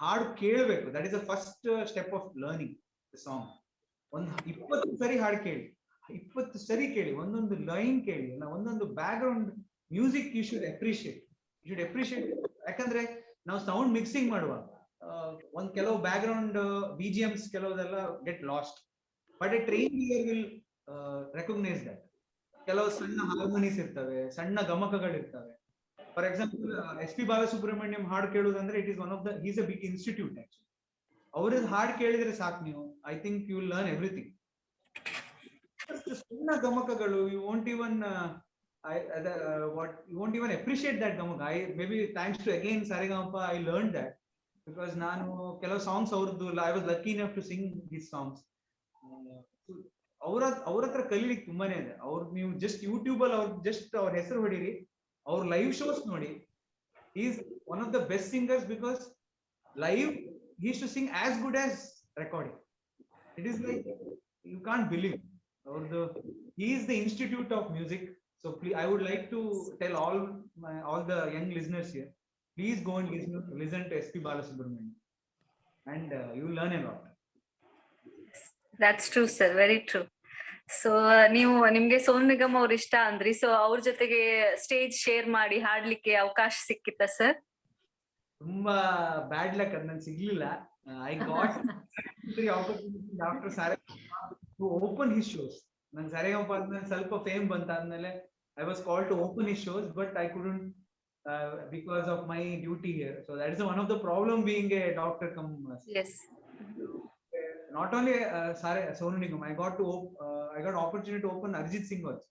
ಹಾಡು ಕೇಳಬೇಕು, that is the first step of learning the song. ಒಂದು 20 ಸರಿ ಹಾಡು ಕೇಳಿ, 20 ಸರಿ ಕೇಳಿ, ಒಂದೊಂದು ಲೈನ್ ಕೇಳಿ, ಒಂದೊಂದು background music you should appreciate. ಯಾಕಂದ್ರೆ ನಾವು ಸೌಂಡ್ ಮಿಕ್ಸಿಂಗ್ ಮಾಡುವಾಗ ಒಂದ್ ಕೆಲವು ಬ್ಯಾಕ್ಗ್ರೌಂಡ್ BGMs ಕೆಲವುದೆಲ್ಲ get lost, but a train ear will recognise that. ಕೆಲವು ಸಣ್ಣ ಹಾರ್ಮೋನಿಸ್ ಇರ್ತವೆ, ಸಣ್ಣ ಗಮಕಗಳಿರ್ತವೆ. For example, SP Balasubramaniam ಹಾಡು ಕೇಳುವುದಂದ್ರೆ it is one of the, he is a big institute actually. ಅವ್ರದ್ದು ಹಾಡು ಕೇಳಿದ್ರೆ ಸಾಕು ನೀವು, I think you will learn everything. ಸಣ್ಣ ಗಮಕಗಳು, you won't even you won't even appreciate that gamaka. Maybe thanks to again Saregama I learned that, because ನಾನು ಕೆಲವು songs ಅವ್ರದ್ದು, I was lucky enough to sing these songs. ಅವ್ರ ಹತ್ರ ಕಲೀಲಿಕ್ಕೆ ತುಂಬಾನೇ ಇದೆ. ನೀವು ಜಸ್ಟ್ ಯೂಟ್ಯೂಬ್ ಅಲ್ಲಿ ಅವ್ರ ಹೆಸರು ಹೊಡೀರಿ, our live shows nodi. He is one of the best singers, because live he used to sing as good as recording. It is like you can't believe. He is the institute of music. So please, I would like to tell all the young listeners here, please go and listen to SP Balasubramaniam, and you will learn a lot. That's true, sir. Very true. So ನಿಮ್ಗೆ ಸೋನು ನಿಗಮ್ ಅವ್ರು ಇಷ್ಟ ಅಂದ್ರಿ, so ಅವ್ರ ಜೊತೆಗೆ stage share ಮಾಡಿ ಹಾಡ್ಲಿಕ್ಕೆ ಅವಕಾಶ ಸಿಕ್ಕಿತ್ತ sir? ತುಂಬಾ bad luck, ಅದು ನಂಗೆ ಸಿಗ್ಲಿಲ್ಲ. I got opportunity after Saregama to open his shows. ನಾನು Saregama ಆದ್ಮೇಲೆ ಸ್ವಲ್ಪ fame ಬಂತಾದ್ಮೇಲೆ I was called to open his shows, but I couldn't because of my duty here. So that is one of the problem being a doctor come. Yes. Not only Sonu Nigam, I got opportunity to open Arjit Singh also.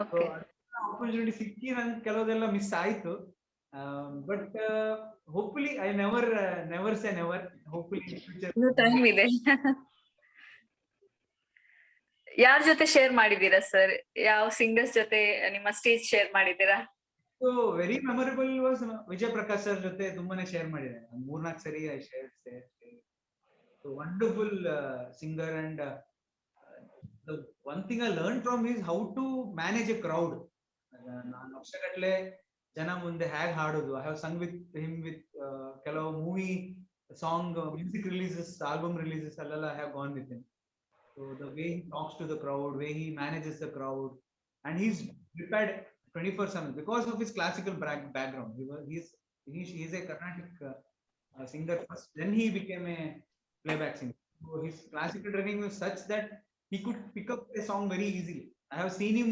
Okay. So opportunity sikki nan kelavudella miss aitu, but hopefully I never say never. Hopefully in future ಇನ್ನು time ಇದೆ. ಯಾರ ಜೊತೆ share ಮಾಡಿದೀರಾ sir? ಯಾವ singers ಜೊತೆ ನಿಮ್ಮ stage share ಮಾಡಿದೀರಾ? So very memorable was Vijay Prakash sir jothe ತುಂಬಾನೇ ಶೇರ್ ಮಾಡಿದೆ. 3-4 ಸರಿ I shared stage. So wonderful singer, and the one thing I learned from is how to manage a crowd. ನಾನು ವರ್ಷಗಟ್ಟಲೆ ಜನ ಮುಂದೆ ಹೇಗೆ ಹಾಡೋದು. I have sung with him with ಕೆಲವು movie song music releases, album releases ಅಲ್ಲೆಲ್ಲ I have gone with him. So the way he talks to the crowd, way he manages the crowd, and he's prepared 24/7 because of his classical background. He is a Carnatic singer first, then he became a playback singer. So his classical training was such that he could pick up a song very easily. I have seen him,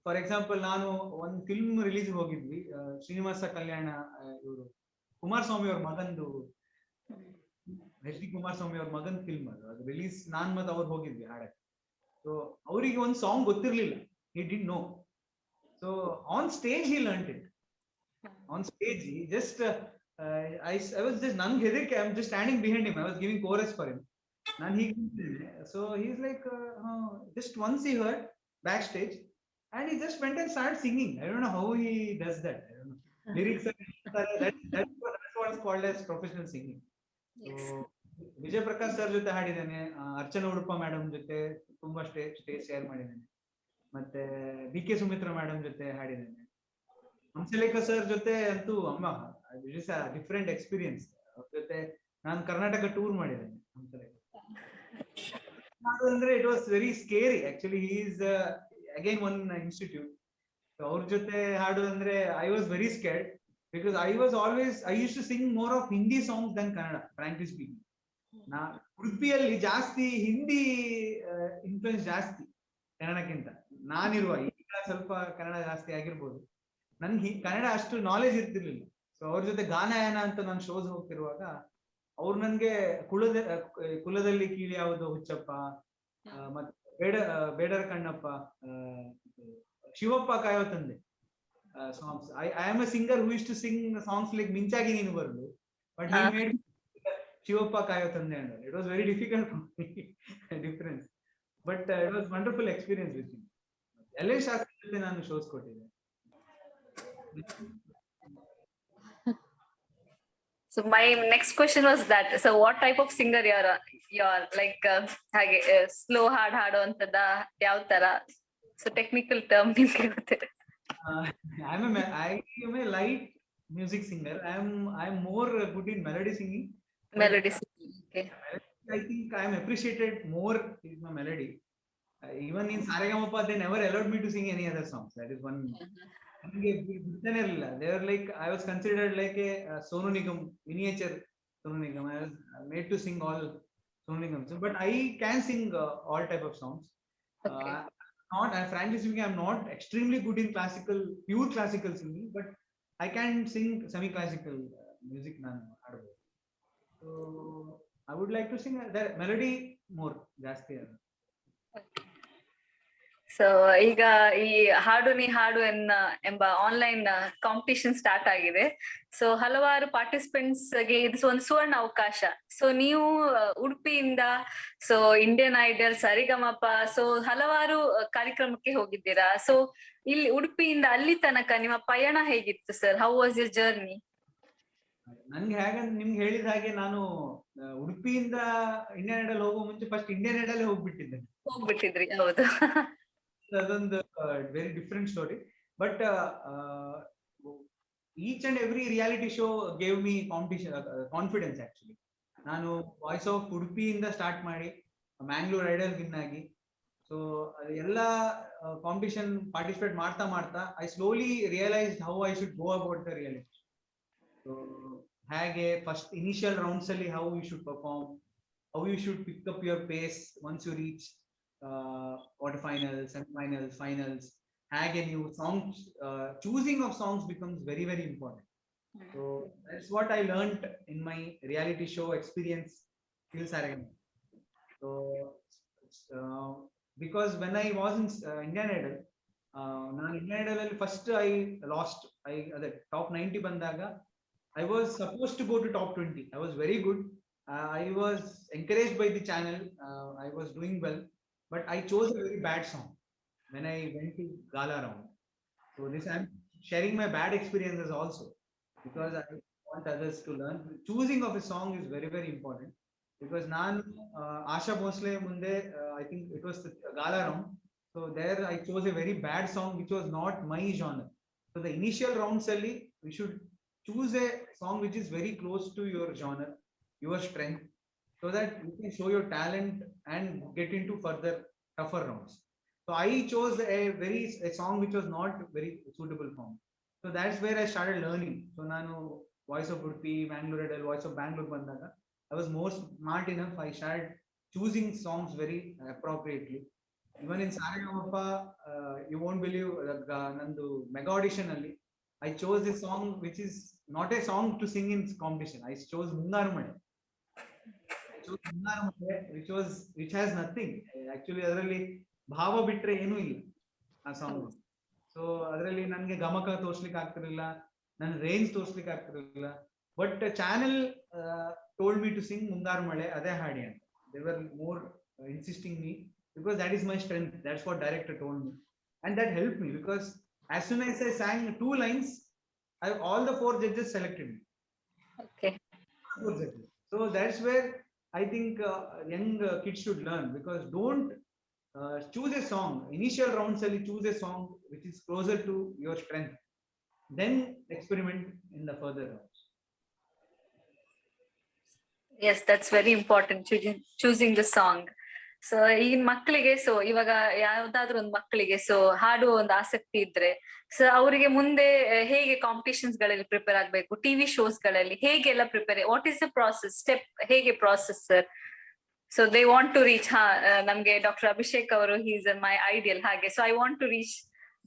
for example, ನಾನು ಒಂದು film release ಹೋಗಿದ್ವಿ, ಶ್ರೀನಿವಾಸ ಕಲ್ಯಾಣ, ಇವರು ಕುಮಾರಸ್ವಾಮಿ ಅವ್ರ ಮಗಂದು, HD Kumaraswamy ಅವ್ರ ಮಗನ್ film ಅದು release, ನಾನ್ ಮತ್ತೆ ಅವ್ರು ಹೋಗಿದ್ವಿ ಹಾಡಕ್ಕೆ. ಸೊ ಅವರಿಗೆ ಒಂದು ಸಾಂಗ್ ಗೊತ್ತಿರ್ಲಿಲ್ಲ, he didn't know. So on stage he learned it. On stage he just I was just nange hedike, I'm just standing behind him, I was giving chorus for him. So he's like just once he heard backstage, and he just went and started singing. I don't know how he does that. I don't know. Lyrics that's what is called as professional singing. Yes. So Vijay Prakash sir ಜೊತೆ ಹಾಡಿದ್ದೇನೆ, Archana Udupa madam ಜೊತೆ ತುಂಬಾ stage share ಮಾಡಿದ್ದೇನೆ, ಮತ್ತೆ B K Sumitra madam ಜೊತೆ ಹಾಡಿದ್ದೇನೆ. Hamsalekha sir ಜೊತೆ ಅಂತೂ ಅಮ್ಮ different experience. ಅವ್ರ ಜೊತೆ ನಾನು ಕರ್ನಾಟಕ ಟೂರ್ ಮಾಡಿದ್ದೇನೆ ಹಂಸಲೇಖ. ಅಂದ್ರೆ it was very scary actually. He is again one institute. ಅವ್ರ ಜೊತೆ ಹಾಡೋದಂದ್ರೆ I was very scared because I used to sing more of Hindi songs than Kannada, frankly speaking. ನಾ ಉಡುಪಿಯಲ್ಲಿ ಜಾಸ್ತಿ ಹಿಂದಿ ಇನ್ಫ್ಲುಯೆನ್ಸ್ ಜಾಸ್ತಿ ಕನ್ನಡಕ್ಕಿಂತ. ನಾನಿರುವ ಈಗ ಸ್ವಲ್ಪ ಕನ್ನಡ ಜಾಸ್ತಿ ಆಗಿರ್ಬೋದು, ನನ್ಗೆ ಕನ್ನಡ ಅಷ್ಟು ನಾಲೆಜ್ ಇರ್ತಿರ್ಲಿಲ್ಲ. ಸೊ ಅವ್ರ ಜೊತೆ ಗಾನಯಾನ ಅಂತ ನಾನು ಶೋಸ್ ಹೋಗ್ತಿರುವಾಗ ಅವ್ರು ನನ್ಗೆ ಕುಲದಲ್ಲಿ ಕೀಳಿ ಯಾವುದು ಹುಚ್ಚಪ್ಪ, ಮತ್ತೆ ಬೇಡರ ಕಣ್ಣಪ್ಪ, ಶಿವಪ್ಪ ಕಾಯೋ ತಂದೆ songs. I am a singer who used to sing songs like Minchagi Neenu Barlu, but he made Shivappa Kayo Tande and all. It was very difficult for me, difference. But it was wonderful experience with him. L.A. Shastri jothe nanu shows kottide. So my next question was that, so what type of singer you're like hage slow hard hado antada yav tara, so technical term nimge gottide. I am a light music singer. I am more good in melody singing. Melody singing, okay. I think I am appreciated more in my melody. Even in Saregama, they never allowed me to sing any other songs. That is one. They were like, I was considered like a Sonu Nigam, miniature Sonu Nigam. I was made to sing all Sonu Nigam. But I can sing all type of songs. Okay. Frankly speaking, I'm not extremely good in pure classical singing, but I can sing semi-classical music. So I would like to sing that melody more, ಜಾಸ್ತಿ. So ಈಗ ಈ ಹಾಡು ನೀ ಹಾಡು ಎಂಬ online competition start ಆಗಿದೆ. So ಹಲವಾರು participants ಗೆ ಇದು ಒಂದು ಸುವರ್ಣ ಅವಕಾಶ. ಸೊ ನೀವು ಉಡುಪಿಯಿಂದ ಸೊ ಇಂಡಿಯನ್ ಐಡಲ್, ಸರಿಗಮಪ, ಸೊ ಹಲವಾರು ಕಾರ್ಯಕ್ರಮಕ್ಕೆ ಹೋಗಿದ್ದೀರಾ. ಸೊ ಇಲ್ಲಿ ಉಡುಪಿಯಿಂದ ಅಲ್ಲಿ ತನಕ ನಿಮ್ಮ ಪಯಣ ಹೇಗಿತ್ತು sir? How was your journey? ನನ್ಗೆ ಹೇಗಂತ ನಿಮ್ಗೆ ಹೇಳಿದ ಹಾಗೆ, ನಾನು ಉಡುಪಿಯಿಂದ ಇಂಡಿಯನ್ ಐಡಲ್ ಹೋಗೋ ಮುಂಚೆ ಫಸ್ಟ್ ಇಂಡಿಯನ್ ಐಡಲ್ ಹೋಗ್ಬಿಟ್ಟಿದ್ರಿ? ಹೌದು. ಅದೊಂದು very different story. But each and every reality show gave me confidence actually. ನಾನು ವಾಯ್ಸ್ ಆಫ್ ಉಡುಪಿಯಿಂದ ಸ್ಟಾರ್ಟ್ ಮಾಡಿ ಮ್ಯಾಂಗ್ಳೂರ್ ಐಡಲ್ ವಿನ್ ಆಗಿ, ಸೊ ಎಲ್ಲ ಕಾಂಪಿಟಿಷನ್ ಪಾರ್ಟಿಸಿಪೇಟ್ ಮಾಡ್ತಾ ಮಾಡ್ತಾ I slowly realise how I should go about the reality. So ಹೇಗೆ first initial rounds ಅಲ್ಲಿ how you should perform, how you should pick up your pace once you reach quarterfinals, semi-finals, finals. Hage new songs, choosing of songs becomes very, very important. So that's what I learned in my reality show experience till Saregama. So because when I was in Indian Idol, ನಾನು Indian Idol ಅಲ್ಲಿ first I lost. ಅದೇ top 90 ಬಂದಾಗ I was supposed to go to top 20. I was very good. I was encouraged by the channel. I was doing well. But I chose a very bad song when I went to Gala round. So this I'm sharing my bad experiences also, because I want others to learn. Choosing of a song is very, very important. Because ನಾನು Asha Bhosle ಮುಂದೆ I think it was the Gala round. So there I chose a very bad song which was not my genre. So the initial rounds ಅಲ್ಲಿ we should choose a song which is very close to your genre, your strength, so that you can show your talent and get into further tougher rounds. So I chose a song which was not very suitable for me. So that's where I started learning. So nanu Voice of Udupi, Bangalore Idol, Voice of Bangalore bandaga I was more smart enough. I started choosing songs very appropriately. Even in Saregama, you won't believe nandu mega audition alli I chose a song which is not a song to sing in competition. I chose Mungaru Made, which has nothing actually. ಅದರಲ್ಲಿ ಭಾವ ಬಿಟ್ರೆ ಏನೂ ಇಲ್ಲ ಆ song. So ಅದರಲ್ಲಿ ನನ್ಗೆ ಗಮಕ ತೋರ್ಸ್ಲಿಕ್ಕೆ ಆಗ್ತಿರ್ಲಿಲ್ಲ, ನನ್ನ ರೇಂಜ್ ತೋರ್ಸ್ಲಿಕ್ಕೆ ಆಗ್ತಿರ್ಲಿಲ್ಲ. But channel told me to sing Mungaru Male, ಅದೇ ಹಾಡಿ ಅಂತ. They were more insisting me because that is my strength. That's what director told me, and that helped me because as soon as I sang 2 lines, all the 4 judges selected me. Okay. 4 judges. So that's where I think young kids should learn, because don't choose a song initial rounds ali, choose a song which is closer to your strength, then experiment in the further rounds. Yes, that's very important, choosing the song. So ಈಗಿನ ಮಕ್ಕಳಿಗೆ, so ಇವಾಗ ಯಾವ್ದಾದ್ರು ಒಂದು ಮಕ್ಕಳಿಗೆ so ಹಾಡುವ ಒಂದು ಆಸಕ್ತಿ ಇದ್ರೆ, ಸೊ ಅವರಿಗೆ ಮುಂದೆ ಹೇಗೆ ಕಾಂಪಿಟಿಷನ್ಸ್ ಗಳಲ್ಲಿ ಪ್ರಿಪೇರ್ ಆಗ್ಬೇಕು, ಟಿವಿ ಶೋಸ್ ಗಳಲ್ಲಿ ಹೇಗೆಲ್ಲ prepare, what is the process, step ಹೇಗೆ process sir? So they want to reach, ನಮ್ಗೆ ಡಾಕ್ಟರ್ ಅಭಿಷೇಕ್ ಅವರು ಈಸ್ ಮೈ ಐಡಿಯಲ್ ಹಾಗೆ, so I want to reach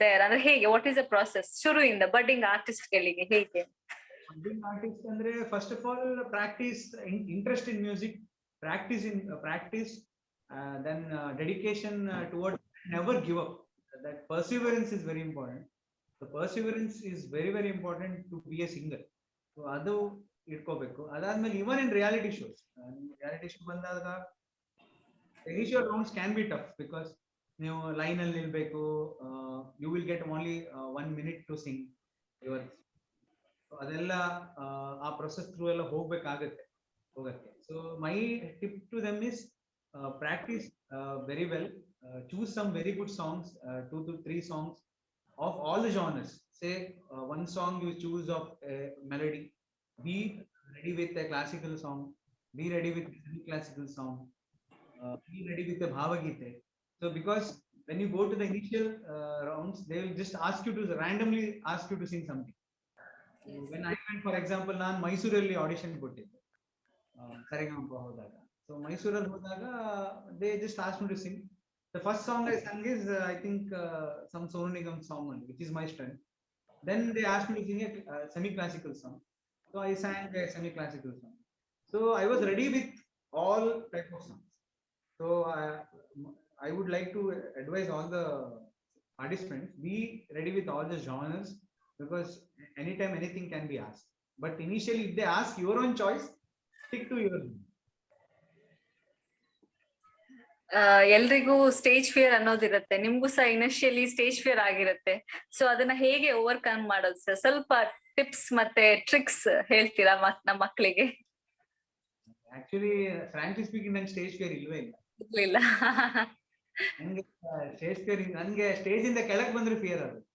there ಅಂದ್ರೆ ಹೇಗೆ, ವಾಟ್ ಇಸ್ ದ ಪ್ರಾಸೆಸ್ ಶುರುವಿಂದ ಬಡ್ಡಿಂಗ್ ಆರ್ಟಿಸ್ಟ್ ಗಳಿಗೆ ಹೇಗೆ? ಬಡ್ಡಿಂಗ್ ಆರ್ಟಿಸ್ಟ್ ಅಂದ್ರೆ first of all practice, interest in music, practice, then dedication towards, never give up. That perseverance is very important. The perseverance is very very important to be a singer. So adu idkobeku. Adadmele even in reality shows bandaga initial rounds can be tough, because you line alli nilbeku, you will get only 1 minute to sing yours. So adella aa process through ella hogbekagutte. So my tip to them is practice very well, choose some very good songs, 2 to 3 songs of all the genres. Say one song you choose of a melody, be ready with a classical song, be ready with a classical song, be ready with a bhavagite. So because when you go to the initial rounds, they will just ask you to randomly ask you to sing something. Yes. When I went, for example, ನಾನು ಮೈಸೂರಲ್ಲಿ audition ಕೊಟ್ಟಿದ್ದೆ ಸರಿಗಮಪ ಹೋದಾಗ. So Mysore hodaga they just asked me to sing. The first song I sang is I think some Sonu Nigam song only, which is my strength. Then they asked me to sing a semi-classical song. So I sang a semi-classical song. So I was ready with all type of songs. So I would like to advise all the participants, be ready with all the genres, because anytime anything can be asked. But initially if they ask your own choice, stick to your own. ಎಲ್ರಿಗೂ stage fear ಅನ್ನೋದಿರುತ್ತೆ, ನಿಮ್ಗೂ ಸಹ initially stage fear ಆಗಿರುತ್ತೆ. So ಅದನ್ನ ಹೇಗೆ overcome ಮಾಡೋದು sir? ಸ್ವಲ್ಪ tips ಮತ್ತೆ tricks ಹೇಳ್ತೀರಾ ನಮ್ಮ ಮಕ್ಕಳಿಗೆ? ಆಕ್ಚುಲಿ ಫ್ರಾಂಕ್ಲಿ ಸ್ಪೀಕಿಂಗ್ ನಂಗೆ ಸ್ಟೇಜ್ ಫಿಯರ್ ಇಲ್ವೇ ಇಲ್ಲ. ನಂಗೆ ಸ್ಟೇಜ್ ಫಿಯರ್, ನಂಗೆ ಸ್ಟೇಜ್ ಇಂದ ಕೆಳಗೆ ಬಂದ್ರೆ ಫಿಯರ್ ಆಗುತ್ತೆ.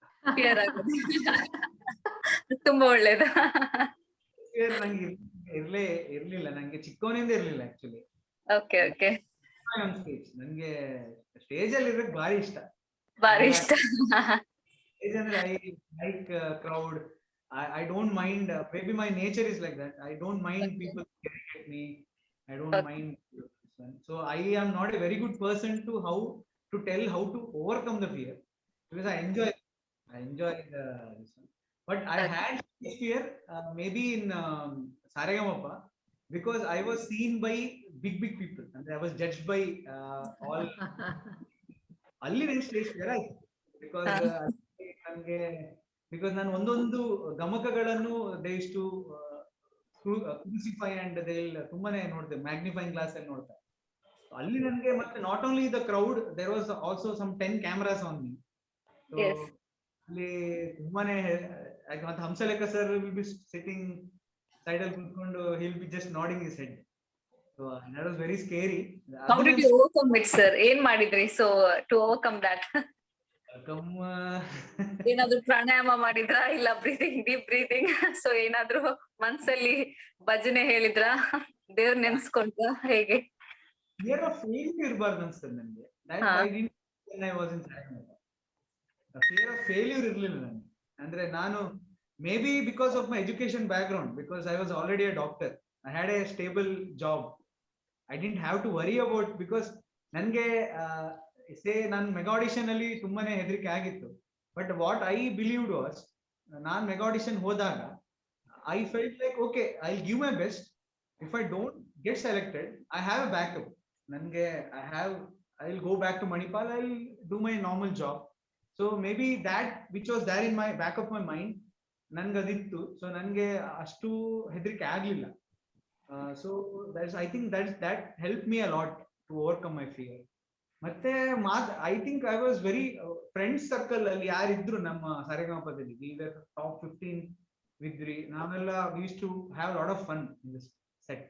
ತುಂಬಾ ಒಳ್ಳೇದು. ಫಿಯರ್ ನಂಗೆ ಇರ್ಲಿಲ್ಲ, ನಂಗೆ ಚಿಕ್ಕವನಿಂದ ಇರ್ಲಿಲ್ಲ ಆಕ್ಚುಲಿ. Okay okay. ಸ್ಟೇಜ್ ನಂಗೆ ಸ್ಟೇಜ್ ಅಲ್ಲಿ ಇರೋಕೆ ಭಾರಿ ಇಷ್ಟ. ಸ್ಟೇಜ್ ಅಂದ್ರೆ I like crowd. I don't mind, maybe my nature is like that. I don't mind people staring at me. I don't mind this one. So I am not a very good person to tell how to overcome the fear, because I enjoy this one. But I had fear maybe in Saregamappa, because I was seen by big people and I was judged by all. ಅಲ್ಲಿ ನನ್ನ stage fear ಆಯ್ತು, because ನಾನು ಒಂದೊಂದು ಗಮಕಗಳನ್ನು they used to crucify and they'll ತುಂಬಾನೇ ನೋಡ್ದೆ, magnifying glass ಅಲ್ಲಿ ನೋಡ್ತಾರೆ. ಅಲ್ಲಿ ನನಗೆ ಮತ್ತೆ not only the crowd, there was also some 10 cameras on me. ಅಲ್ಲಿ ತುಂಬಾನೇ ಮತ್ತೆ Hamsalekha sir will be sitting side ಅಲ್ಲಿ ಕುತ್ಕೊಂಡು he'll be just nodding his head. So that was very scary. How did you overcome it, sir? ಏನ್ ಮಾಡಿದ್ರಿ so to overcome that? ಏನಾದ್ರು ಪ್ರಾಣಾಯಾಮ ಮಾಡಿದ್ರಾ, ಇಲ್ಲ ಡೀಪ್ ಬ್ರೀದಿಂಗ್, ಸೊ ಏನಾದ್ರು ಮನ್ಸಲ್ಲಿ ಭಜನೆ ಹೇಳಿದ್ರಾ, ದೇವ್ರ ನೆನ್ಸ್ಕೊಂಡ್ರಾ, ಹೇಗೆ? ಫಿಯರ್ ಆಫ್ ಫೇಲ್ಯೂರ್ ಇರಬಾರ್ದು ಅನ್ಸ್ತದೆ ನನಗೆ. ಫಿಯರ್ ಆಫ್ ಫೇಲ್ಯೂರ್ ಇರ್ಲಿಲ್ಲ ನನಗೆ. ಅಂದ್ರೆ ನಾನು maybe because of my education background, because I was already a doctor, I had a stable job, I didn't have to worry about, because ನನ್ಗೆ ನಾನು mega audition ಅಲ್ಲಿ ತುಂಬಾನೇ ಹೆದರಿಕೆ ಆಗಿತ್ತು. But what I believed was, ನಾನ್ mega audition ಹೋದಾಗ I felt like okay, I give my best, if I don't get selected I have a backup. ನನ್ಗೆ I will go back to Manipal, I will do my normal job. So may be that which was there in my back of my mind, ನನ್ಗೆ ಅದಿತ್ತು. So ನನ್ಗೆ ಅಷ್ಟು ಹೆದರಿಕೆ ಆಗ್ಲಿಲ್ಲ. So I think that helped me a lot to overcome my fear. ಮತ್ತೆ I think I was very friends circle ಅಲ್ಲಿ ಯಾರಿದ್ರು ನಮ್ಮ ಸರೆಗಮಪದಲ್ಲಿ, we were top 15 ವಿದ್ರಿ ನಾವೆಲ್ಲ we used to have a lot of fun in this set.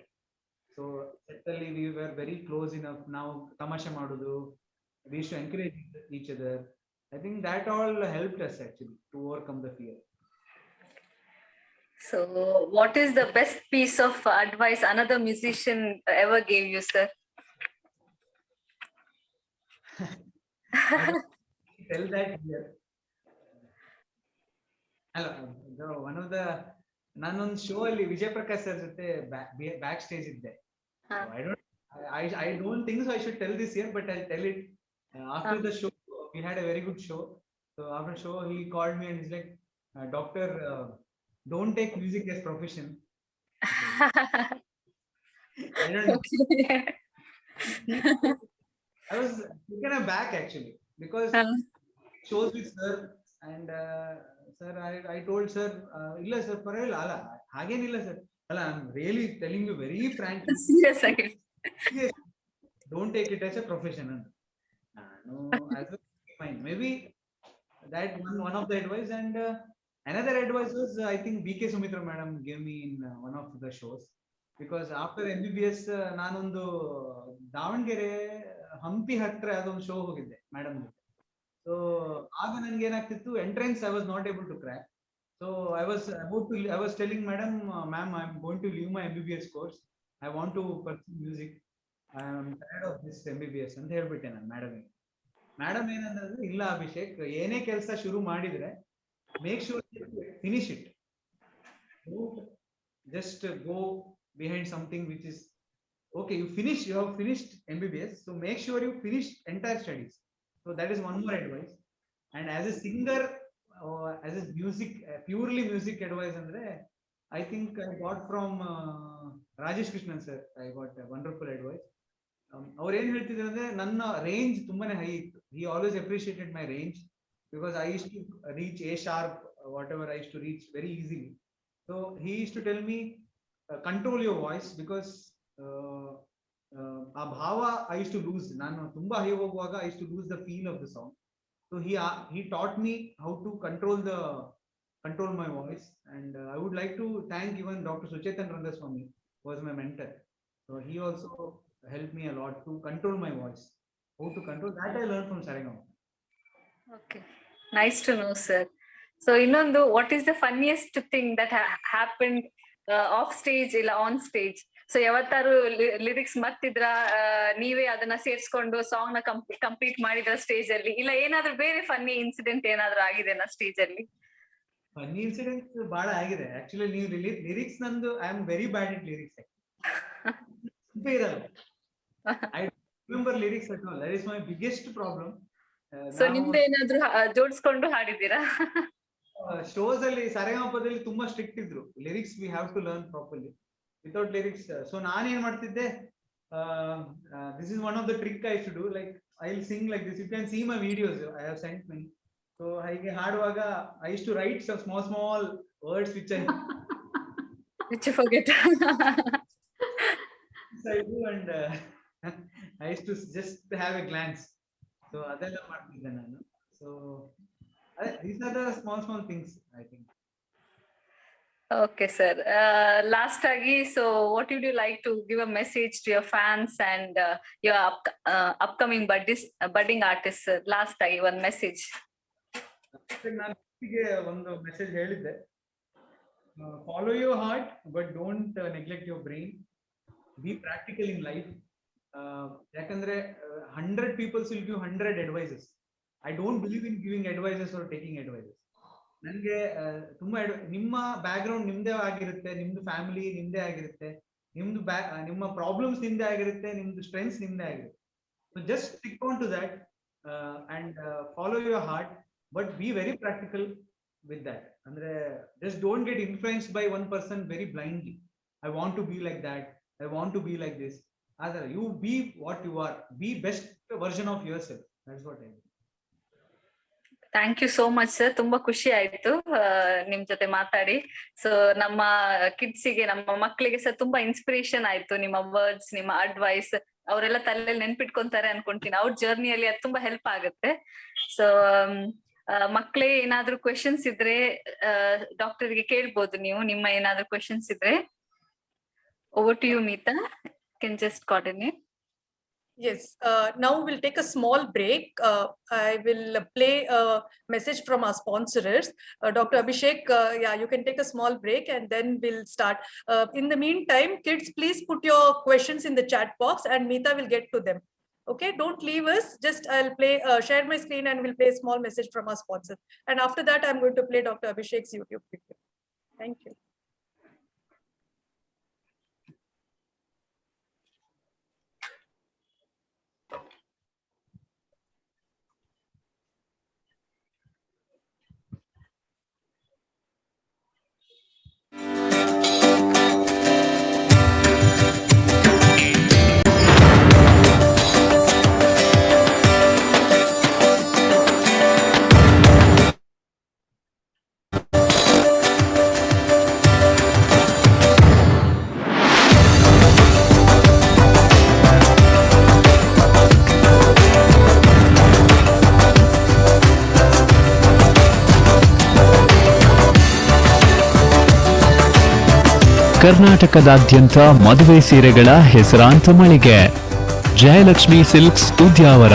So set ಅಲ್ಲಿ we were very close enough. ನಾವು ತಮಾಷೆ ಮಾಡುದು, we used to encourage each other. I think that all helped us actually to overcome the fear. So, what is the best piece of advice another musician ever gave you, sir? Tell that here. ಅಲ್ಲ, one of the ನಾನೊಂದು show ಅಲ್ಲಿ Vijay Prakash sir ಜೊತೆ back stage ಇದ್ದೆ. ಹಾ. I don't think so I should tell this here, but I'll tell it after the show. We had a very good show. So after show he called me and he's like, doctor, don't take music as profession. I don't know. Okay. I was taken aback actually because shows with sir and sir I told sir illa sir parayilla alla hagenilla sir alla I'm really telling you very frankly. Serious again. Yes, don't take it as a profession. No, as a fine. Maybe that one of the advice, and another advice was I think BK Sumitra madam gave me in one of the shows, because after MBBS ನಾನೊಂದು ದಾವಣಗೆರೆ ಹಂಪಿ ಹತ್ರ ಅದೊಂದು show ಹೋಗಿದ್ದೆ madam ಜೊತೆ. So ಆಗ ನನ್ಗೆ ಏನಾಗ್ತಿತ್ತು, entrance I was not able to crack. So I was telling madam, ma'am, I'm going to leave my MBBS course. I want to pursue music. I am tired of this MBBS ಅಂತ ಹೇಳ್ಬಿಟ್ಟೆ ನಾನು madam. Madam ಏನಂದ್ರೆ, ಇಲ್ಲ ಅಭಿಷೇಕ್, ಏನೇ ಕೆಲಸ ಶುರು ಮಾಡಿದ್ರೆ make sure finish it. Just go behind something which is okay. You have finished MBBS, so make sure you finish entire studies. So that is one more advice. And as a singer, as a music, purely music advice andre, I think I got from Rajesh Krishnan sir. I got a wonderful advice. ಅವ್ರು ಏನ್ ಹೇಳ್ತಿದ್ರು ಅಂದ್ರೆ, ನನ್ನ range ತುಂಬಾನೇ high ಇತ್ತು. He always appreciated my range because I used to reach A sharp, whatever I used to reach very easily. So he used to tell me, control your voice, because ಆ ಭಾವ I used to lose. ನಾನು ತುಂಬಾ high ಹೋಗುವಾಗ I used to lose the feel of the song. So he taught me how to control my voice. And I would like to thank even Dr. Suchetan Randaswamy, who was my mentor. So he also helped me a lot to control my voice. How to control that I learned from Saregama. Okay, nice to know, sir. So ಇನ್ನೊಂದು, what is the funniest thing that happened off stage ಇಲ್ಲ on stage? So ಯಾವತ್ತಾರು lyrics ಮತ್ತಿದ್ರ, ನೀವೇ ಅದನ್ನ ಸೇರ್ಸ್ಕೊಂಡು song ನ complete ಮಾಡಿದ್ರ stage ಅಲ್ಲಿ, ಇಲ್ಲ ಏನಾದ್ರೂ ಬೇರೆ ಫನ್ನಿ ಇನ್ಸಿಡೆಂಟ್ ಏನಾದ್ರೂ ಆಗಿದೆನಾ ಸ್ಟೇಜ್ ಅಲ್ಲಿ? ಫನ್ನಿ ಇನ್ಸಿಡೆಂಟ್ ಬಹಳ ಆಗಿದೆ ಆಕ್ಚುಲಿ. ನೀವು ಲಿರಿಕ್ಸ್, ನಂದು I am very bad it lyrics. ಇರಲ್ಲ, I remember lyrics at all. That is my biggest problem. So ನಿಮ್ದು ಏನಾದ್ರೂ ಜೋಡಿಸ್ಕೊಂಡು ಹಾಡಿದ್ದೀರಾ? ಶೋಸ್ ಅಲ್ಲಿ ಸರೆಗಮಪದಲ್ಲಿ ತುಂಬಾ ಸ್ಟ್ರಿಕ್ಟ್ ಇದ್ರು. Lyrics we have to learn properly. Without lyrics, so ನಾನ್ ಏನ್ ಮಾಡ್ತಿದ್ದೆ, this is one of the trick I should do. Like I will sing like this. You can see my videos, I have sent my. So ಹೀಗೆ ಹಾಡುವಾಗ I use to write some small words which you forget. I do, and I used to just have a glance. So ಅದೆಲ್ಲ ಮಾಡ್ತಿದ್ದೆ ನಾನು. So these are the small things I think. Okay, sir. Last agi, so what would you like to give a message to your fans and your upcoming budding artists, sir? Last agi one message. ನಾನು ಒಂದು message ಹೇಳಿದ್ದೆ, follow your heart but don't neglect your brain. Be practical in life. ಯಾಕಂದ್ರೆ 100 people will give 100 advices. I don't believe in giving advices or taking advices. ನನಗೆ ತುಂಬಾ ನಿಮ್ಮ background ನಿಮ್ದೇ ಆಗಿರುತ್ತೆ, ನಿಮ್ದು ಫ್ಯಾಮಿಲಿ ನಿಮ್ದೇ ಆಗಿರುತ್ತೆ, ನಿಮ್ಮ ಪ್ರಾಬ್ಲಮ್ಸ್ ನಿಮ್ದೇ ಆಗಿರುತ್ತೆ, ನಿಮ್ದು ಸ್ಟ್ರೆಂಗ್ಸ್ ನಿಮ್ದೇ ಆಗಿರುತ್ತೆ. So just stick on to that and follow your heart, but be very practical with that. ಅಂದ್ರೆ just don't get influenced by one person very blindly. I want to be like that, I want to be like this. Either you be what you are, be best version of yourself. That's what I do. Thank you so much sir. ತುಂಬಾ ಖುಷಿ ಆಯ್ತು ನಿಮ್ ಜೊತೆ ಮಾತಾಡಿ. So ನಮ್ಮ ಕಿಡ್ಸಿಗೆ, ನಮ್ಮ ಮಕ್ಕಳಿಗೆ sir ತುಂಬಾ ಇನ್ಸ್ಪಿರೇಷನ್ ಆಯ್ತು ನಿಮ್ಮ ವರ್ಡ್ಸ್, ನಿಮ್ಮ ಅಡ್ವೈಸ್. ಅವರೆಲ್ಲ ತಲೆಯಲ್ಲಿ ನೆನ್ಪಿಟ್ಕೊಂತಾರೆ ಅನ್ಕೊಂತೀನಿ. ಅವ್ರ ಜರ್ನಿಯಲ್ಲಿ ಅದು ತುಂಬಾ ಹೆಲ್ಪ್ ಆಗುತ್ತೆ. ಸೊ ಮಕ್ಕಳೇ ಏನಾದ್ರೂ ಕ್ವೆಶನ್ಸ್ ಇದ್ರೆ ಡಾಕ್ಟರ್ಗೆ ಕೇಳ್ಬೋದು ನೀವು, ನಿಮ್ಮ ಏನಾದ್ರೂ ಕ್ವೆಶನ್ಸ್ ಇದ್ರೆ. Over to you Meeta, can just coordinate. Yes, now we'll take a small break. I will play a message from our sponsors. Dr. Abhishek, yeah, you can take a small break and then we'll start. In the meantime, kids, please put your questions in the chat box and Meeta will get to them. Okay, don't leave us. Just I'll play, share my screen and we'll play a small message from our sponsors. And after that, I'm going to play Dr. Abhishek's YouTube video. Thank you. ಕರ್ನಾಟಕದಾದ್ಯಂತ ಮದುವೆ ಸೀರೆಗಳ ಹೆಸರಾಂತ ಮಳಿಗೆ Jayalakshmi silks Udyavara.